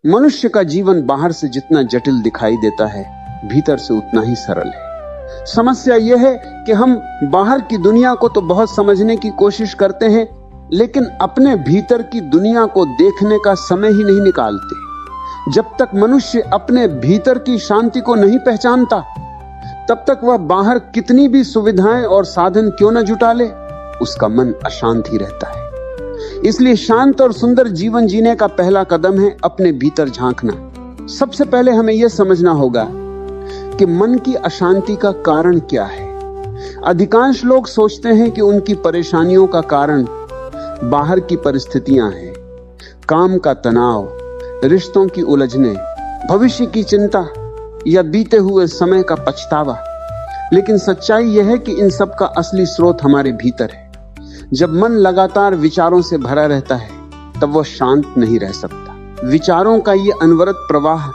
मनुष्य का जीवन बाहर से जितना जटिल दिखाई देता है, भीतर से उतना ही सरल है। समस्या यह है कि हम बाहर की दुनिया को तो बहुत समझने की कोशिश करते हैं, लेकिन अपने भीतर की दुनिया को देखने का समय ही नहीं निकालते। जब तक मनुष्य अपने भीतर की शांति को नहीं पहचानता, तब तक वह बाहर कितनी भी सुविधाएं और साधन क्यों न जुटा ले, उसका मन अशांत ही रहता है। इसलिए शांत और सुंदर जीवन जीने का पहला कदम है अपने भीतर झांकना। सबसे पहले हमें यह समझना होगा कि मन की अशांति का कारण क्या है। अधिकांश लोग सोचते हैं कि उनकी परेशानियों का कारण बाहर की परिस्थितियां हैं, काम का तनाव, रिश्तों की उलझने, भविष्य की चिंता या बीते हुए समय का पछतावा। लेकिन सच्चाई यह है कि इन सब का असली स्रोत हमारे भीतर है। जब मन लगातार विचारों से भरा रहता है, तब वह शांत नहीं रह सकता। विचारों का ये अनवरत प्रवाह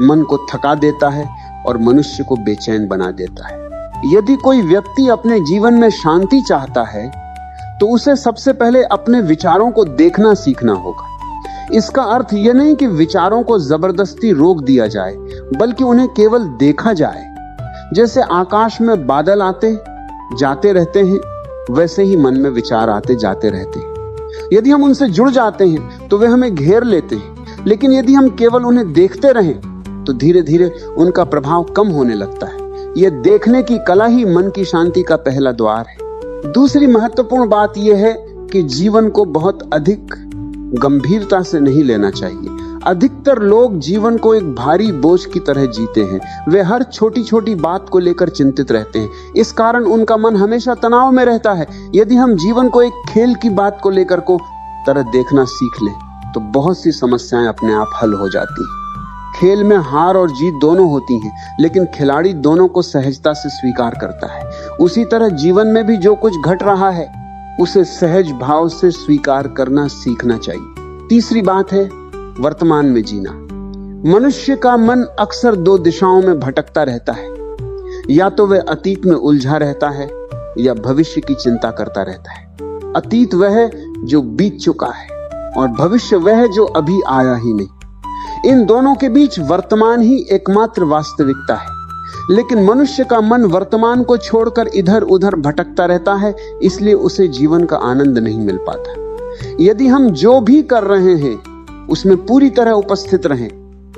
मन को थका देता है और मनुष्य को बेचैन बना देता है। यदि कोई व्यक्ति अपने जीवन में शांति चाहता है, तो उसे सबसे पहले अपने विचारों को देखना सीखना होगा। इसका अर्थ यह नहीं कि विचारों को जबरदस्ती रोक दिया जाए, बल्कि उन्हें केवल देखा जाए। जैसे आकाश में बादल आते जाते रहते हैं, वैसे ही मन में विचार आते जाते रहते हैं। यदि हम उनसे जुड़ जाते हैं तो वे हमें घेर लेते हैं, लेकिन यदि हम केवल उन्हें देखते रहें तो धीरे धीरे उनका प्रभाव कम होने लगता है। यह देखने की कला ही मन की शांति का पहला द्वार है। दूसरी महत्वपूर्ण बात यह है कि जीवन को बहुत अधिक गंभीरता से नहीं लेना चाहिए। अधिकतर लोग जीवन को एक भारी बोझ की तरह जीते हैं। वे हर छोटी छोटी बात को लेकर चिंतित रहते हैं। इस कारण उनका मन हमेशा तनाव में रहता है। यदि हम जीवन को एक खेल की बात को लेकर को तरह देखना सीख लें, तो बहुत सी समस्याएं अपने आप हल हो जाती हैं। खेल में हार और जीत दोनों होती हैं, लेकिन खिलाड़ी दोनों को सहजता से स्वीकार करता है। उसी तरह जीवन में भी जो कुछ घट रहा है, उसे सहज भाव से स्वीकार करना सीखना चाहिए। तीसरी बात है वर्तमान में जीना। मनुष्य का मन अक्सर दो दिशाओं में भटकता रहता है। या तो वह अतीत में उलझा रहता है या भविष्य की चिंता करता रहता है। अतीत वह है जो बीत चुका है और भविष्य वह है जो अभी आया ही नहीं। इन दोनों के बीच वर्तमान ही एकमात्र वास्तविकता है। लेकिन मनुष्य का मन वर्तमान को छोड़कर इधर उधर भटकता रहता है, इसलिए उसे जीवन का आनंद नहीं मिल पाता। यदि हम जो भी कर रहे हैं उसमें पूरी तरह उपस्थित रहें,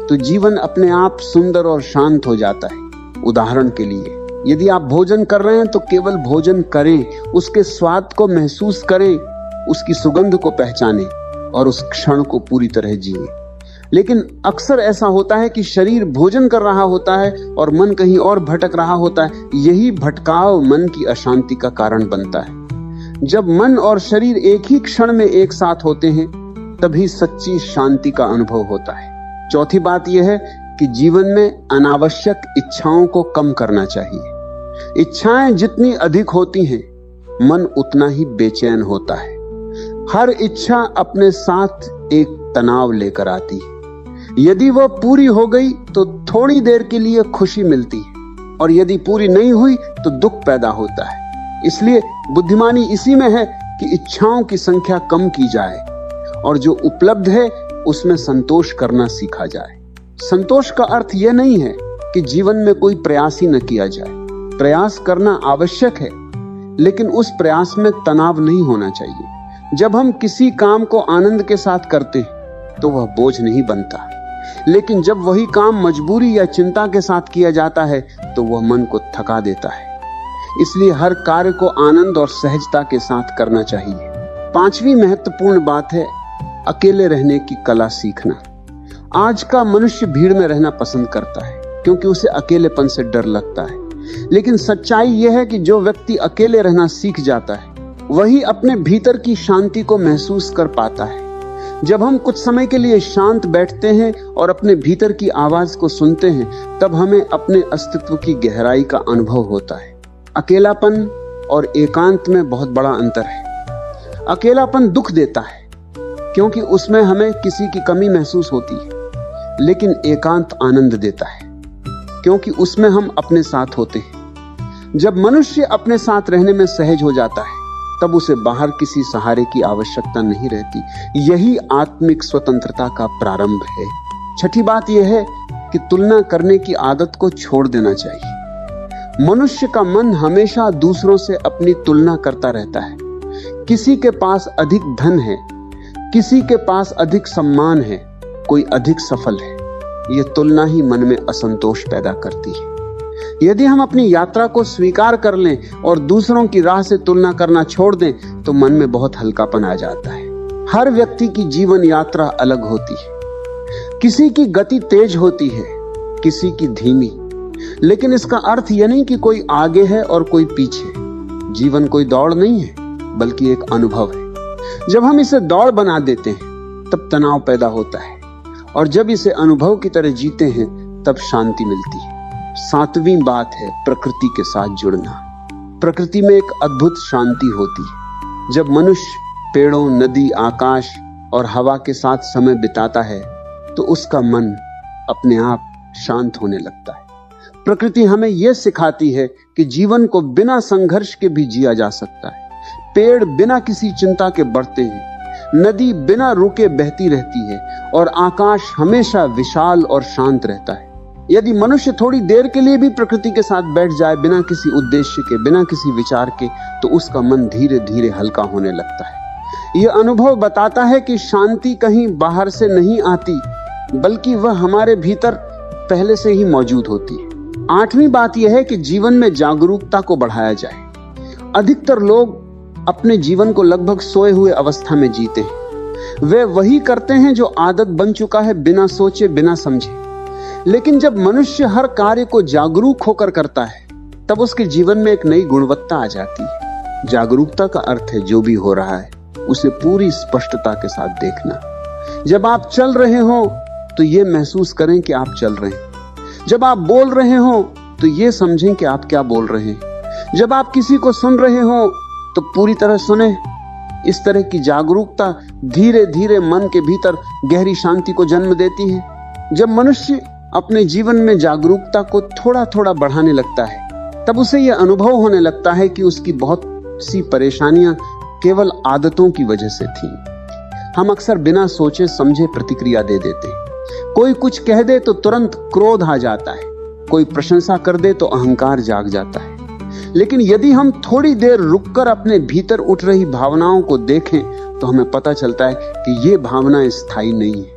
तो जीवन अपने आप सुंदर और शांत हो जाता है। उदाहरण के लिए, यदि आप भोजन कर रहे हैं तो केवल भोजन करें, उसके स्वाद को महसूस करें, उसकी सुगंध को पहचानें और उस क्षण को पूरी तरह जिएं। लेकिन अक्सर ऐसा होता है कि शरीर भोजन कर रहा होता है और मन कहीं और भटक रहा होता है। यही भटकाव मन की अशांति का कारण बनता है। जब मन और शरीर एक ही क्षण में एक साथ होते हैं, तभी सच्ची शांति का अनुभव होता है। चौथी बात यह है कि जीवन में अनावश्यक इच्छाओं को कम करना चाहिए। इच्छाएं जितनी अधिक होती हैं, मन उतना ही बेचैन होता है। हर इच्छा अपने साथ एक तनाव लेकर आती है। यदि वह पूरी हो गई तो थोड़ी देर के लिए खुशी मिलती है, और यदि पूरी नहीं हुई तो दुख पैदा होता है। इसलिए बुद्धिमानी इसी में है कि इच्छाओं की संख्या कम की जाए और जो उपलब्ध है उसमें संतोष करना सीखा जाए। संतोष का अर्थ यह नहीं है कि जीवन में कोई प्रयास ही न किया जाए। प्रयास करना आवश्यक है, लेकिन उस प्रयास में तनाव नहीं होना चाहिए। जब हम किसी काम को आनंद के साथ करते हैं तो वह बोझ नहीं बनता, लेकिन जब वही काम मजबूरी या चिंता के साथ किया जाता है तो वह मन को थका देता है। इसलिए हर कार्य को आनंद और सहजता के साथ करना चाहिए। पांचवी महत्वपूर्ण बात है अकेले रहने की कला सीखना। आज का मनुष्य भीड़ में रहना पसंद करता है, क्योंकि उसे अकेलेपन से डर लगता है। लेकिन सच्चाई यह है कि जो व्यक्ति अकेले रहना सीख जाता है, वही अपने भीतर की शांति को महसूस कर पाता है। जब हम कुछ समय के लिए शांत बैठते हैं और अपने भीतर की आवाज को सुनते हैं, तब हमें अपने अस्तित्व की गहराई का अनुभव होता है। अकेलापन और एकांत में बहुत बड़ा अंतर है। अकेलापन दुख देता है, क्योंकि उसमें हमें किसी की कमी महसूस होती है। लेकिन एकांत आनंद देता है, क्योंकि उसमें हम अपने साथ होते हैं। जब मनुष्य अपने साथ रहने में सहज हो जाता है, तब उसे बाहर किसी सहारे की आवश्यकता नहीं रहती। यही आत्मिक स्वतंत्रता का प्रारंभ है। छठी बात यह है कि तुलना करने की आदत को छोड़ देना चाहिए। मनुष्य का मन हमेशा दूसरों से अपनी तुलना करता रहता है। किसी के पास अधिक धन है, किसी के पास अधिक सम्मान है, कोई अधिक सफल है। यह तुलना ही मन में असंतोष पैदा करती है। यदि हम अपनी यात्रा को स्वीकार कर लें और दूसरों की राह से तुलना करना छोड़ दें तो मन में बहुत हल्कापन आ जाता है। हर व्यक्ति की जीवन यात्रा अलग होती है। किसी की गति तेज होती है, किसी की धीमी, लेकिन इसका अर्थ यह नहीं कि कोई आगे है और कोई पीछे। जीवन कोई दौड़ नहीं है, बल्कि एक अनुभव है। जब हम इसे दौड़ बना देते हैं तब तनाव पैदा होता है, और जब इसे अनुभव की तरह जीते हैं तब शांति मिलती है। सातवीं बात है प्रकृति के साथ जुड़ना। प्रकृति में एक अद्भुत शांति होती है। जब मनुष्य पेड़ों, नदी, आकाश और हवा के साथ समय बिताता है तो उसका मन अपने आप शांत होने लगता है। प्रकृति हमें यह सिखाती है कि जीवन को बिना संघर्ष के भी जिया जा सकता है। पेड़ बिना किसी चिंता के बढ़ते हैं, नदी बिना रुके बहती रहती है, और आकाश हमेशा विशाल और शांत रहता है। यदि मनुष्य थोड़ी देर के लिए भी प्रकृति के साथ बैठ जाए, बिना किसी उद्देश्य के, बिना किसी विचार के, तो उसका मन धीरे धीरे हल्का होने लगता है। यह अनुभव बताता है कि शांति कहीं बाहर से नहीं आती, बल्कि वह हमारे भीतर पहले से ही मौजूद होती है। आठवीं बात यह है कि जीवन में जागरूकता को बढ़ाया जाए। अधिकतर लोग अपने जीवन को लगभग सोए हुए अवस्था में जीते हैं। वे वही करते हैं जो आदत बन चुका है, बिना सोचे, बिना समझे। लेकिन जब मनुष्य हर कार्य को जागरूक होकर करता है तब उसके जीवन में एक नई गुणवत्ता आ जाती है। जागरूकता का अर्थ है जो भी हो रहा है उसे पूरी स्पष्टता के साथ देखना। जब आप चल रहे हो तो यह महसूस करें कि आप चल रहे हैं। जब आप बोल रहे हो तो यह समझें कि आप क्या बोल रहे हैं। जब आप किसी को सुन रहे हो तो पूरी तरह सुने। इस तरह की जागरूकता धीरे धीरे मन के भीतर गहरी शांति को जन्म देती है। जब मनुष्य अपने जीवन में जागरूकता को थोड़ा थोड़ा बढ़ाने लगता है तब उसे यह अनुभव होने लगता है कि उसकी बहुत सी परेशानियां केवल आदतों की वजह से थी। हम अक्सर बिना सोचे समझे प्रतिक्रिया दे देते हैं। कोई कुछ कह दे तो तुरंत क्रोध आ जाता है, कोई प्रशंसा कर दे तो अहंकार जाग जाता है। लेकिन यदि हम थोड़ी देर रुककर अपने भीतर उठ रही भावनाओं को देखें तो हमें पता चलता है कि ये भावना स्थायी नहीं है।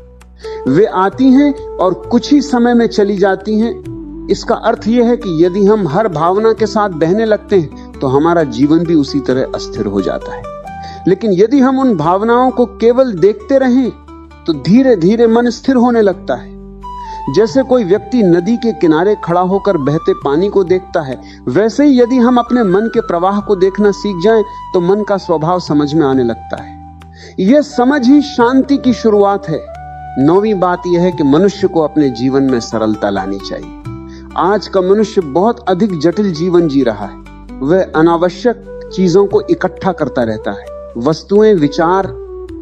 वे आती हैं और कुछ ही समय में चली जाती हैं। इसका अर्थ यह है कि यदि हम हर भावना के साथ बहने लगते हैं तो हमारा जीवन भी उसी तरह अस्थिर हो जाता है। लेकिन यदि हम उन भावनाओं को केवल देखते रहें तो धीरे धीरे मन स्थिर होने लगता है। जैसे कोई व्यक्ति नदी के किनारे खड़ा होकर बहते पानी को देखता है, वैसे ही यदि हम अपने मन के प्रवाह को देखना सीख जाएं तो मन का स्वभाव समझ में आने लगता है। यह समझ ही शांति की शुरुआत है। नौवीं बात यह है कि मनुष्य को अपने जीवन में सरलता लानी चाहिए। आज का मनुष्य बहुत अधिक जटिल जीवन जी रहा है। वह अनावश्यक चीजों को इकट्ठा करता रहता है, वस्तुएं, विचार,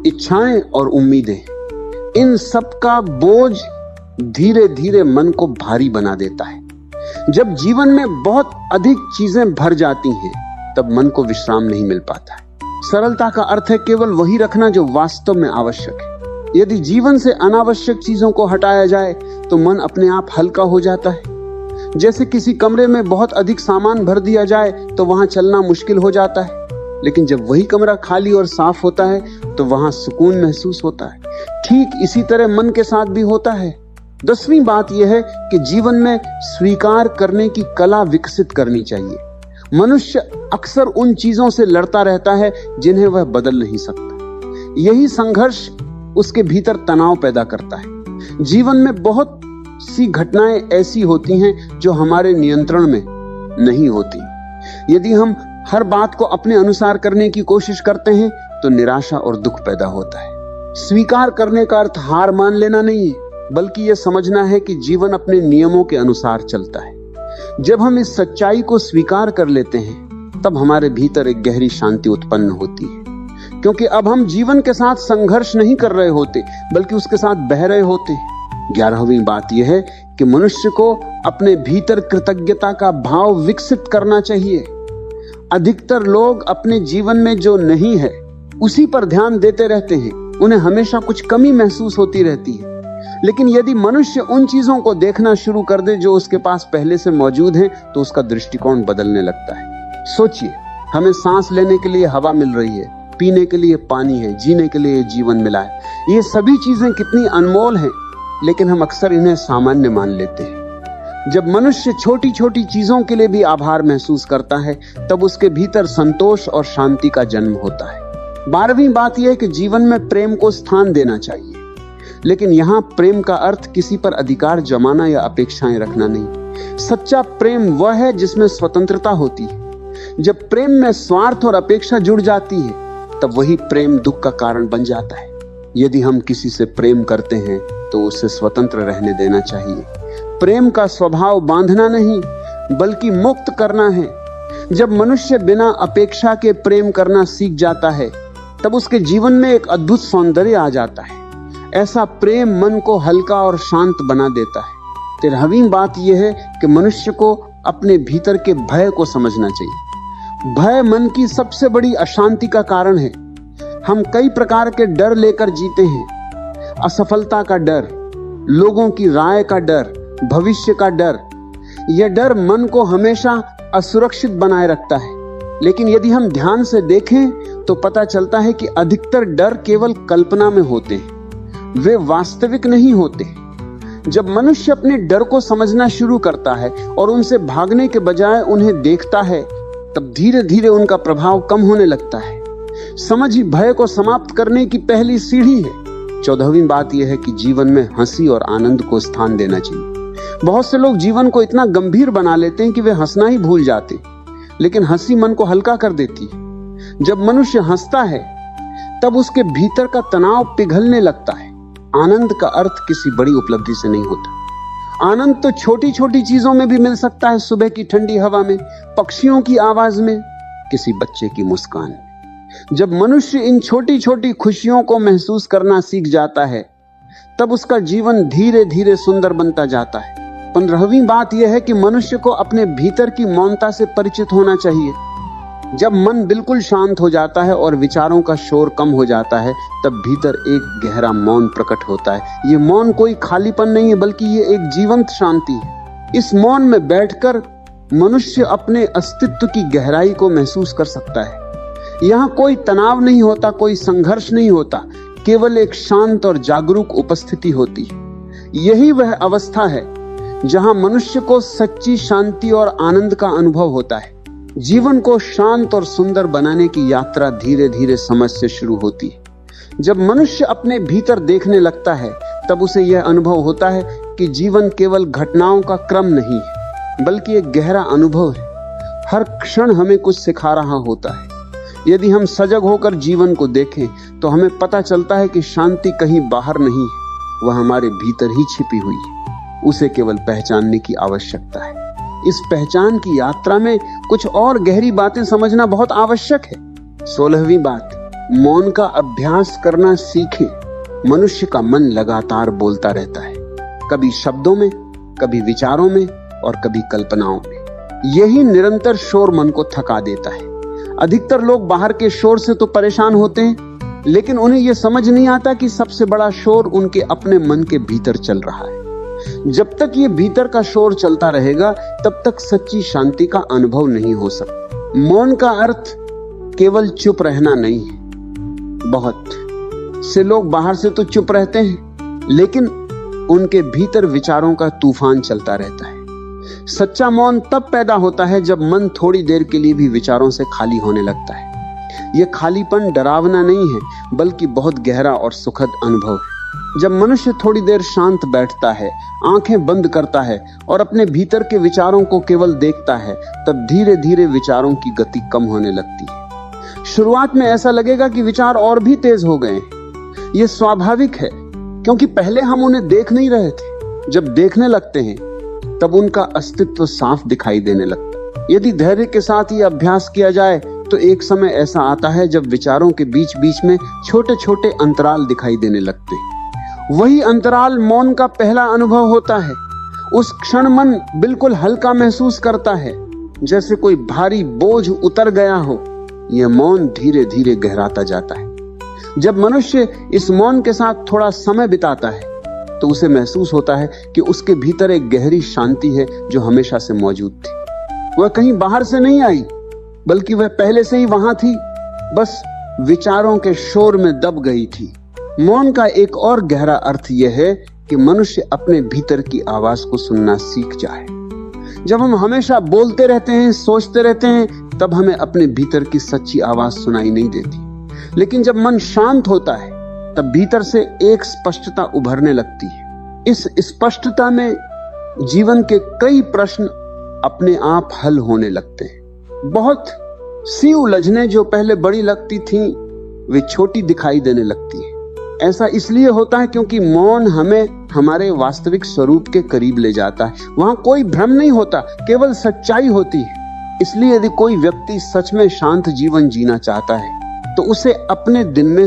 इच्छाएं और उम्मीदें। इन सब का बोझ धीरे धीरे मन को भारी बना देता है। जब जीवन में बहुत अधिक चीजें भर जाती हैं तब मन को विश्राम नहीं मिल पाता है। सरलता का अर्थ है केवल वही रखना जो वास्तव में आवश्यक है। यदि जीवन से अनावश्यक चीजों को हटाया जाए तो मन अपने आप हल्का हो जाता है। जैसे किसी कमरे में बहुत अधिक सामान भर दिया जाए तो वहां चलना मुश्किल हो जाता है, लेकिन जब वही कमरा खाली और साफ होता है तो वहां सुकून महसूस होता है। ठीक इसी तरह मन के साथ भी होता है। 10वीं बात यह है कि जीवन में स्वीकार करने की कला विकसित करनी चाहिए। मनुष्य अक्सर उन चीजों से लड़ता रहता है जिन्हें वह बदल नहीं सकता। यही संघर्ष उसके भीतर तनाव पैदा करता है। जीवन में बहुत सी घटनाएं ऐसी होती हैं जो हमारे नियंत्रण में नहीं होती। यदि हम हर बात को अपने अनुसार करने की कोशिश करते हैं तो निराशा और दुख पैदा होता है। स्वीकार करने का अर्थ हार मान लेना नहीं है, बल्कि यह समझना है कि जीवन अपने नियमों के अनुसार चलता है। जब हम इस सच्चाई को स्वीकार कर लेते हैं तब हमारे भीतर एक गहरी शांति उत्पन्न होती है, क्योंकि अब हम जीवन के साथ संघर्ष नहीं कर रहे होते बल्कि उसके साथ बह रहे होते। 11वीं बात यह है कि मनुष्य को अपने भीतर कृतज्ञता का भाव विकसित करना चाहिए। अधिकतर लोग अपने जीवन में जो नहीं है उसी पर ध्यान देते रहते हैं। उन्हें हमेशा कुछ कमी महसूस होती रहती है। लेकिन यदि मनुष्य उन चीजों को देखना शुरू कर दे जो उसके पास पहले से मौजूद हैं, तो उसका दृष्टिकोण बदलने लगता है। सोचिए, हमें सांस लेने के लिए हवा मिल रही है, पीने के लिए पानी है, जीने के लिए जीवन मिला है। ये सभी चीजें कितनी अनमोल हैं, लेकिन हम अक्सर इन्हें सामान्य मान लेते हैं। जब मनुष्य छोटी छोटी चीजों के लिए भी आभार महसूस करता है, तब उसके भीतर संतोष और शांति का जन्म होता है। 12वीं बात यह है कि जीवन में प्रेम को स्थान देना चाहिए, लेकिन यहां प्रेम का अर्थ किसी पर अधिकार जमाना या अपेक्षाएं रखना नहीं। सच्चा प्रेम वह है जिसमें स्वतंत्रता होती है। जब प्रेम में स्वार्थ और अपेक्षा जुड़ जाती है, तब वही प्रेम दुख का कारण बन जाता है। यदि हम किसी से प्रेम करते हैं तो उसे स्वतंत्र रहने देना चाहिए। प्रेम का स्वभाव बांधना नहीं, बल्कि मुक्त करना है। जब मनुष्य बिना अपेक्षा के प्रेम करना सीख जाता है, तब उसके जीवन में एक अद्भुत सौंदर्य आ जाता है। ऐसा प्रेम मन को हल्का और शांत बना देता है। 13वीं बात यह है कि मनुष्य को अपने भीतर के भय को समझना चाहिए। भय मन की सबसे बड़ी अशांति का कारण है। हम कई प्रकार के डर लेकर जीते हैं। असफलता का डर, लोगों की राय का डर, भविष्य का डर। यह डर मन को हमेशा असुरक्षित बनाए रखता है। लेकिन यदि हम ध्यान से देखें तो पता चलता है कि अधिकतर डर केवल कल्पना में होते हैं, वे वास्तविक नहीं होते। जब मनुष्य अपने डर को समझना शुरू करता है और उनसे भागने के बजाय उन्हें देखता है, तब धीरे धीरे उनका प्रभाव कम होने लगता है। समझ ही भय को समाप्त करने की पहली सीढ़ी है। 14वीं बात यह है कि जीवन में हंसी और आनंद को स्थान देना चाहिए। बहुत से लोग जीवन को इतना गंभीर बना लेते हैं कि वे हंसना ही भूल जाते, लेकिन हंसी मन को हल्का कर देती है। जब मनुष्य हंसता है, तब उसके भीतर का तनाव पिघलने लगता है। आनंद का अर्थ किसी बड़ी उपलब्धि से नहीं होता। आनंद तो छोटी छोटी चीजों में भी मिल सकता है। सुबह की ठंडी हवा में, पक्षियों की आवाज में, किसी बच्चे की मुस्कान में। जब मनुष्य इन छोटी छोटी खुशियों को महसूस करना सीख जाता है, तब उसका जीवन धीरे धीरे सुंदर बनता जाता है। 15वीं बात यह है कि मनुष्य को अपने भीतर की मौनता से परिचित होना चाहिए। जब मन बिल्कुल शांत हो जाता है और विचारों का शोर कम हो जाता है, तब भीतर एक गहरा मौन प्रकट होता है। ये मौन कोई खालीपन नहीं है, बल्कि ये एक जीवंत शांति है। इस मौन में बैठकर मनुष्य अपने अस्तित्व की गहराई को महसूस कर सकता है। यहाँ कोई तनाव नहीं होता, कोई संघर्ष नहीं होता, केवल एक शांत और जागरूक उपस्थिति होती है। यही वह अवस्था है जहां मनुष्य को सच्ची शांति और आनंद का अनुभव होता है। जीवन को शांत और सुंदर बनाने की यात्रा धीरे धीरे समझ से शुरू होती है। जब मनुष्य अपने भीतर देखने लगता है, तब उसे यह अनुभव होता है कि जीवन केवल घटनाओं का क्रम नहीं है, बल्कि एक गहरा अनुभव है। हर क्षण हमें कुछ सिखा रहा होता है। यदि हम सजग होकर जीवन को देखें, तो हमें पता चलता है कि शांति कहीं बाहर नहीं है, वह हमारे भीतर ही छिपी हुई है। उसे केवल पहचानने की आवश्यकता है। इस पहचान की यात्रा में कुछ और गहरी बातें समझना बहुत आवश्यक है। 16वीं बात, मौन का अभ्यास करना सीखें। मनुष्य का मन लगातार बोलता रहता है, कभी शब्दों में, कभी विचारों में और कभी कल्पनाओं में। यही निरंतर शोर मन को थका देता है। अधिकतर लोग बाहर के शोर से तो परेशान होते हैं, लेकिन उन्हें यह समझ नहीं आता कि सबसे बड़ा शोर उनके अपने मन के भीतर चल रहा है। जब तक ये भीतर का शोर चलता रहेगा, तब तक सच्ची शांति का अनुभव नहीं हो सकता। मौन का अर्थ केवल चुप रहना नहीं है। बहुत से लोग बाहर से तो चुप रहते हैं, लेकिन उनके भीतर विचारों का तूफान चलता रहता है। सच्चा मौन तब पैदा होता है जब मन थोड़ी देर के लिए भी विचारों से खाली होने लगता है। यह खालीपन डरावना नहीं है, बल्कि बहुत गहरा और सुखद अनुभव है। जब मनुष्य थोड़ी देर शांत बैठता है, आंखें बंद करता है और अपने भीतर के विचारों को केवल देखता है, तब धीरे धीरे विचारों की गति कम होने लगती है। शुरुआत में ऐसा लगेगा कि विचार और भी तेज हो गए हैं। यह स्वाभाविक है, क्योंकि पहले हम उन्हें देख नहीं रहे थे। जब देखने लगते हैं, तब उनका अस्तित्व साफ दिखाई देने लगता है। यदि धैर्य के साथ ये अभ्यास किया जाए, तो एक समय ऐसा आता है जब विचारों के बीच बीच में छोटे छोटे अंतराल दिखाई देने लगते हैं। वही अंतराल मौन का पहला अनुभव होता है। उस क्षण मन बिल्कुल हल्का महसूस करता है, जैसे कोई भारी बोझ उतर गया हो। यह मौन धीरे धीरे गहराता जाता है। जब मनुष्य इस मौन के साथ थोड़ा समय बिताता है, तो उसे महसूस होता है कि उसके भीतर एक गहरी शांति है जो हमेशा से मौजूद थी। वह कहीं बाहर से नहीं आई, बल्कि वह पहले से ही वहां थी, बस विचारों के शोर में दब गई थी। मौन का एक और गहरा अर्थ यह है कि मनुष्य अपने भीतर की आवाज को सुनना सीख जाए। जब हम हमेशा बोलते रहते हैं, सोचते रहते हैं, तब हमें अपने भीतर की सच्ची आवाज सुनाई नहीं देती। लेकिन जब मन शांत होता है, तब भीतर से एक स्पष्टता उभरने लगती है। इस स्पष्टता में जीवन के कई प्रश्न अपने आप हल होने लगते हैं। बहुत सी उलझनें जो पहले बड़ी लगती थीं, वे छोटी दिखाई देने लगती हैं। ऐसा इसलिए होता है क्योंकि मौन हमें हमारे वास्तविक स्वरूप के करीब ले जाता है। वहां कोई भ्रम नहीं होता, केवल सच्चाई होती है। इसलिए यदि कोई व्यक्ति सच में शांत जीवन जीना चाहता है, तो उसे अपने दिन में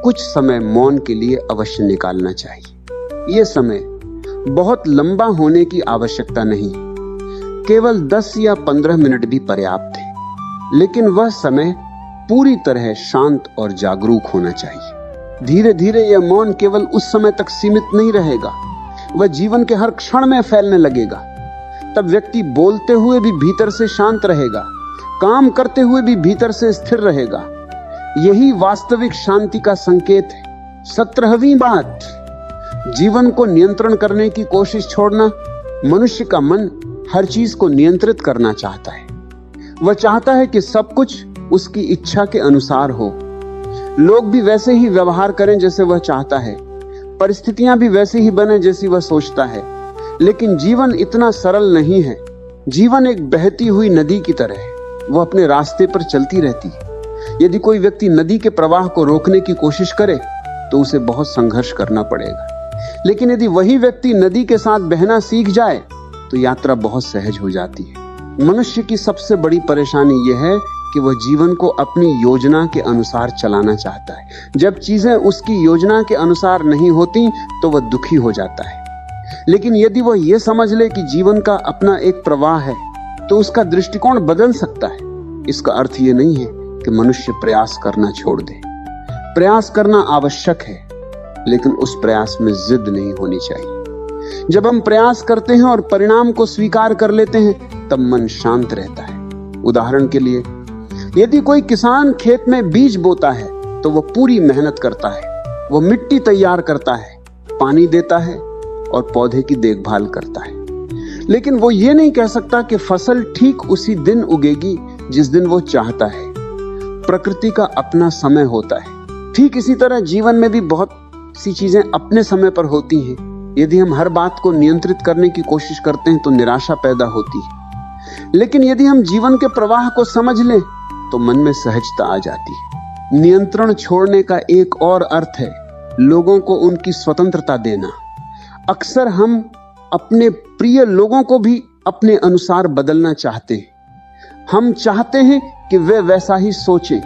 कुछ समय मौन के लिए अवश्य निकालना चाहिए। यह समय बहुत लंबा होने की आवश्यकता नहीं, केवल 10 या 15 मिनट भी पर्याप्त है। लेकिन वह समय पूरी तरह शांत और जागरूक होना चाहिए। धीरे धीरे यह मौन केवल उस समय तक सीमित नहीं रहेगा, वह जीवन के हर क्षण में फैलने लगेगा। तब व्यक्ति बोलते हुए भी भीतर से शांत रहेगा, काम करते हुए भी भीतर से स्थिर रहेगा। यही वास्तविक शांति का संकेत है। 17वीं बात, जीवन को नियंत्रण करने की कोशिश छोड़ना। मनुष्य का मन हर चीज को नियंत्रित करना चाहता है। वह चाहता है कि सब कुछ उसकी इच्छा के अनुसार हो, लोग भी वैसे ही व्यवहार करें जैसे वह चाहता है, परिस्थितियां भी वैसे ही बने जैसी वह सोचता है। लेकिन जीवन इतना सरल नहीं है। जीवन एक बहती हुई नदी की तरह है, वह अपने रास्ते पर चलती रहती है। यदि कोई व्यक्ति नदी के प्रवाह को रोकने की कोशिश करे, तो उसे बहुत संघर्ष करना पड़ेगा। लेकिन यदि वही व्यक्ति नदी के साथ बहना सीख जाए, तो यात्रा बहुत सहज हो जाती है। मनुष्य की सबसे बड़ी परेशानी यह है कि वह जीवन को अपनी योजना के अनुसार चलाना चाहता है। जब चीजें उसकी योजना के अनुसार नहीं होती, तो वह दुखी हो जाता है। लेकिन यदि वह यह समझ ले कि जीवन का अपना एक प्रवाह है, तो उसका दृष्टिकोण बदल सकता है। इसका अर्थ यह नहीं है कि मनुष्य प्रयास करना छोड़ दे। प्रयास करना आवश्यक है, लेकिन उस प्रयास में जिद नहीं होनी चाहिए। जब हम प्रयास करते हैं और परिणाम को स्वीकार कर लेते हैं, तब मन शांत रहता है। उदाहरण के लिए, यदि कोई किसान खेत में बीज बोता है, तो वह पूरी मेहनत करता है। वह मिट्टी तैयार करता है, पानी देता है और पौधे की देखभाल करता है। लेकिन वो ये नहीं कह सकता कि फसल ठीक उसी दिन उगेगी जिस दिन वो चाहता है। प्रकृति का अपना समय होता है। ठीक इसी तरह जीवन में भी बहुत सी चीजें अपने समय पर होती हैं। यदि हम हर बात को नियंत्रित करने की कोशिश करते हैं, तो निराशा पैदा होती है। लेकिन यदि हम जीवन के प्रवाह को समझ लें, तो मन में सहजता आ जाती है। नियंत्रण छोड़ने का एक और अर्थ है लोगों को उनकी स्वतंत्रता देना। अक्सर हम अपने प्रिय लोगों को भी अपने अनुसार बदलना चाहते हैं। हम चाहते हैं कि वे वैसा ही सोचें,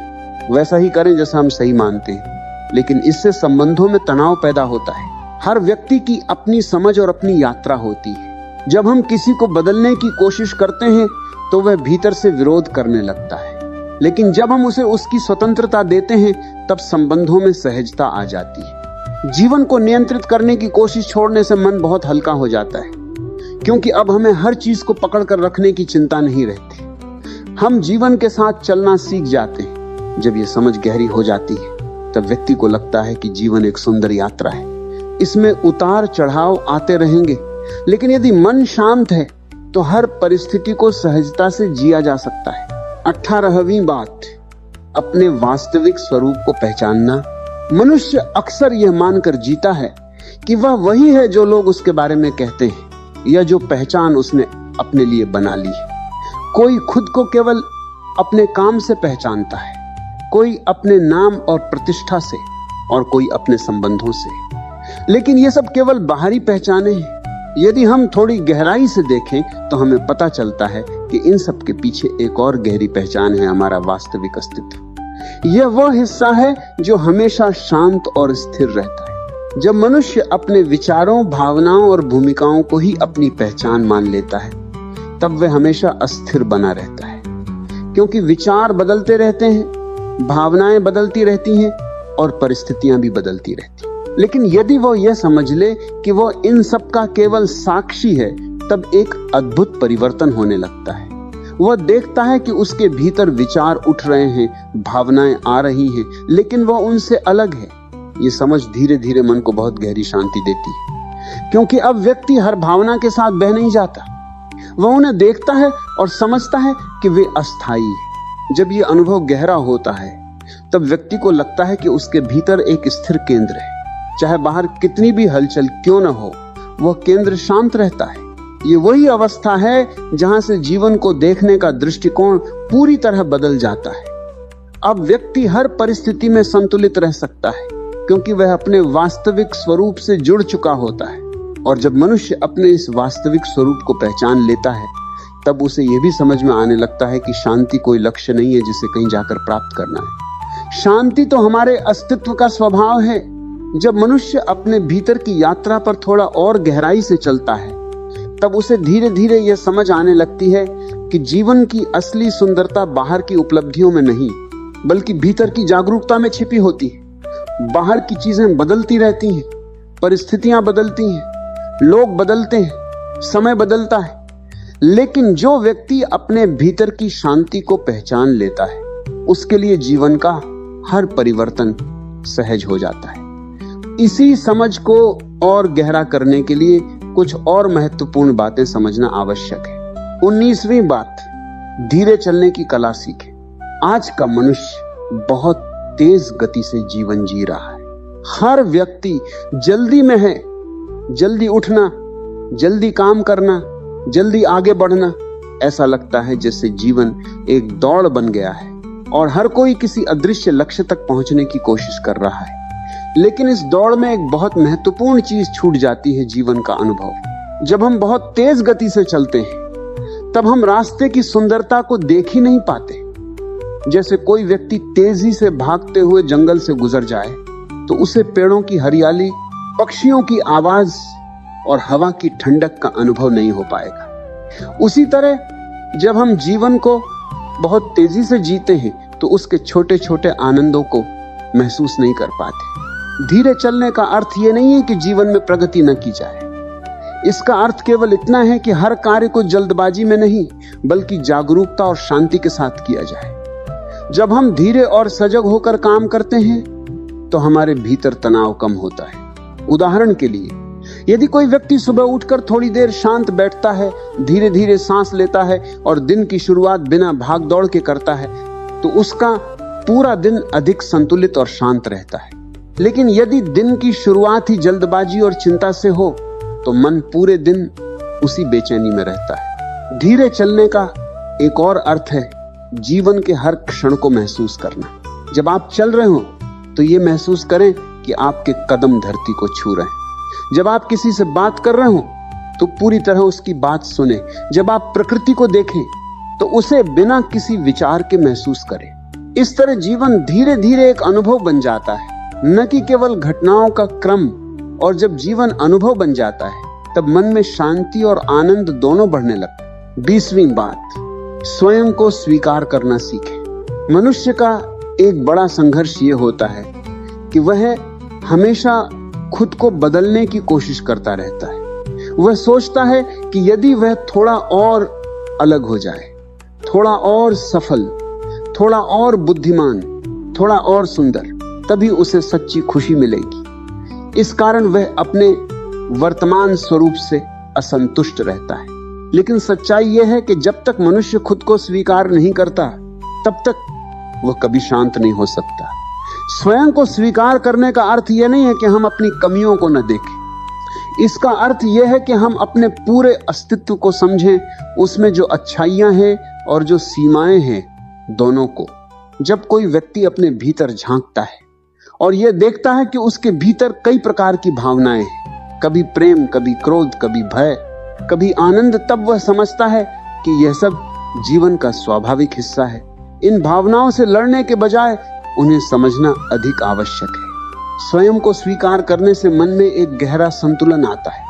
वैसा ही करें जैसा हम सही मानते हैं। लेकिन इससे संबंधों में तनाव पैदा होता है। हर व्यक्ति की अपनी समझ और अपनी यात्रा होती है। जब हम किसी को बदलने की कोशिश करते हैं, तो वह भीतर से विरोध करने लगता है। लेकिन जब हम उसे उसकी स्वतंत्रता देते हैं, तब संबंधों में सहजता आ जाती है। जीवन को नियंत्रित करने की कोशिश छोड़ने से मन बहुत हल्का हो जाता है, क्योंकि अब हमें हर चीज को पकड़ कर रखने की चिंता नहीं रहती। हम जीवन के साथ चलना सीख जाते हैं। जब ये समझ गहरी हो जाती है, तब व्यक्ति को लगता है कि जीवन एक सुंदर यात्रा है। इसमें उतार चढ़ाव आते रहेंगे, लेकिन यदि मन शांत है, तो हर परिस्थिति को सहजता से जिया जा सकता है। 18वीं बात, अपने वास्तविक स्वरूप को पहचानना। मनुष्य अक्सर यह मानकर जीता है कि वह वही है जो लोग उसके बारे में कहते हैं, या जो पहचान उसने अपने लिए बना ली है। कोई खुद को केवल अपने काम से पहचानता है, कोई अपने नाम और प्रतिष्ठा से, और कोई अपने संबंधों से। लेकिन ये सब केवल बाहरी पहचाने हैं। यदि हम थोड़ी गहराई से देखें, तो हमें पता चलता है कि इन सब के पीछे एक और गहरी पहचान है, हमारा वास्तविक अस्तित्व। यह वह हिस्सा है जो हमेशा शांत और स्थिर रहता है। जब मनुष्य अपने विचारों, भावनाओं और भूमिकाओं को ही अपनी पहचान मान लेता है, तब वह हमेशा अस्थिर बना रहता है। क्योंकि विचार बदलते रहते हैं, भावनाएं बदलती रहती हैं और परिस्थितियां भी बदलती रहती हैं। लेकिन यदि वो यह समझ ले कि वो इन सब का केवल साक्षी है, तब एक अद्भुत परिवर्तन होने लगता है। वह देखता है कि उसके भीतर विचार उठ रहे हैं, भावनाएं आ रही हैं, लेकिन वह उनसे अलग है। ये समझ धीरे धीरे मन को बहुत गहरी शांति देती है, क्योंकि अब व्यक्ति हर भावना के साथ बह नहीं जाता। वह उन्हें देखता है और समझता है कि वे अस्थायी हैं। जब ये अनुभव गहरा होता है, तब व्यक्ति को लगता है कि उसके भीतर एक स्थिर केंद्र है। चाहे बाहर कितनी भी हलचल क्यों न हो, वह केंद्र शांत रहता है। ये वही अवस्था है जहां से जीवन को देखने का दृष्टिकोण पूरी तरह बदल जाता है। अब व्यक्ति हर परिस्थिति में संतुलित रह सकता है, क्योंकि वह अपने वास्तविक स्वरूप से जुड़ चुका होता है। और जब मनुष्य अपने इस वास्तविक स्वरूप को पहचान लेता है, तब उसे यह भी समझ में आने लगता है कि शांति कोई लक्ष्य नहीं है जिसे कहीं जाकर प्राप्त करना है। शांति तो हमारे अस्तित्व का स्वभाव है। जब मनुष्य अपने भीतर की यात्रा पर थोड़ा और गहराई से चलता है, तब उसे धीरे धीरे यह समझ आने लगती है कि जीवन की असली सुंदरता बाहर की उपलब्धियों में नहीं, बल्कि भीतर की जागरूकता में छिपी होती है। बाहर की चीजें बदलती रहती हैं, परिस्थितियां बदलती हैं, लोग बदलते हैं, समय बदलता है, लेकिन जो व्यक्ति अपने भीतर की शांति को पहचान लेता है, उसके लिए जीवन का हर परिवर्तन सहज हो जाता है। इसी समझ को और गहरा करने के लिए कुछ और महत्वपूर्ण बातें समझना आवश्यक है। 19वीं बात, धीरे चलने की कला सीखें। आज का मनुष्य बहुत तेज गति से जीवन जी रहा है। हर व्यक्ति जल्दी में है। जल्दी उठना, जल्दी काम करना, जल्दी आगे बढ़ना। ऐसा लगता है जैसे जीवन एक दौड़ बन गया है और हर कोई किसी अदृश्य लक्ष्य तक पहुंचने की कोशिश कर रहा है। लेकिन इस दौड़ में एक बहुत महत्वपूर्ण चीज छूट जाती है, जीवन का अनुभव। जब हम बहुत तेज गति से चलते हैं, तब हम रास्ते की सुंदरता को देख ही नहीं पाते। जैसे कोई व्यक्ति तेजी से भागते हुए जंगल से गुजर जाए, तो उसे पेड़ों की हरियाली, पक्षियों की आवाज और हवा की ठंडक का अनुभव नहीं हो पाएगा। उसी तरह जब हम जीवन को बहुत तेजी से जीते हैं, तो उसके छोटे छोटे आनंदों को महसूस नहीं कर पाते। धीरे चलने का अर्थ यह नहीं है कि जीवन में प्रगति न की जाए। इसका अर्थ केवल इतना है कि हर कार्य को जल्दबाजी में नहीं, बल्कि जागरूकता और शांति के साथ किया जाए। जब हम धीरे और सजग होकर काम करते हैं, तो हमारे भीतर तनाव कम होता है। उदाहरण के लिए, यदि कोई व्यक्ति सुबह उठकर थोड़ी देर शांत बैठता है, धीरे धीरे सांस लेता है और दिन की शुरुआत बिना भाग दौड़ के करता है, तो उसका पूरा दिन अधिक संतुलित और शांत रहता है। लेकिन यदि दिन की शुरुआत ही जल्दबाजी और चिंता से हो, तो मन पूरे दिन उसी बेचैनी में रहता है। धीरे चलने का एक और अर्थ है जीवन के हर क्षण को महसूस करना। जब आप चल रहे हो, तो ये महसूस करें कि आपके कदम धरती को छू रहे हैं। जब आप किसी से बात कर रहे हो, तो पूरी तरह उसकी बात सुने। जब आप प्रकृति को देखें, तो उसे बिना किसी विचार के महसूस करें। इस तरह जीवन धीरे धीरे एक अनुभव बन जाता है, न कि केवल घटनाओं का क्रम। और जब जीवन अनुभव बन जाता है, तब मन में शांति और आनंद दोनों बढ़ने लगते हैं। 20वीं बात, स्वयं को स्वीकार करना सीखें। मनुष्य का एक बड़ा संघर्ष ये होता है कि वह हमेशा खुद को बदलने की कोशिश करता रहता है। वह सोचता है कि यदि वह थोड़ा और अलग हो जाए, थोड़ा और सफल, थोड़ा और बुद्धिमान, थोड़ा और सुंदर, तभी उसे सच्ची खुशी मिलेगी। इस कारण वह अपने वर्तमान स्वरूप से असंतुष्ट रहता है। लेकिन सच्चाई यह है कि जब तक मनुष्य खुद को स्वीकार नहीं करता, तब तक वह कभी शांत नहीं हो सकता। स्वयं को स्वीकार करने का अर्थ यह नहीं है कि हम अपनी कमियों को न देखें। इसका अर्थ यह है कि हम अपने पूरे अस्तित्व को समझें, उसमें जो अच्छाइयां हैं और जो सीमाएं हैं, दोनों को। जब कोई व्यक्ति अपने भीतर झांकता है और यह देखता है कि उसके भीतर कई प्रकार की भावनाएं हैं, कभी प्रेम, कभी क्रोध, कभी भय, कभी आनंद, तब वह समझता है कि यह सब जीवन का स्वाभाविक हिस्सा है। इन भावनाओं से लड़ने के बजाय उन्हें समझना अधिक आवश्यक है। स्वयं को स्वीकार करने से मन में एक गहरा संतुलन आता है।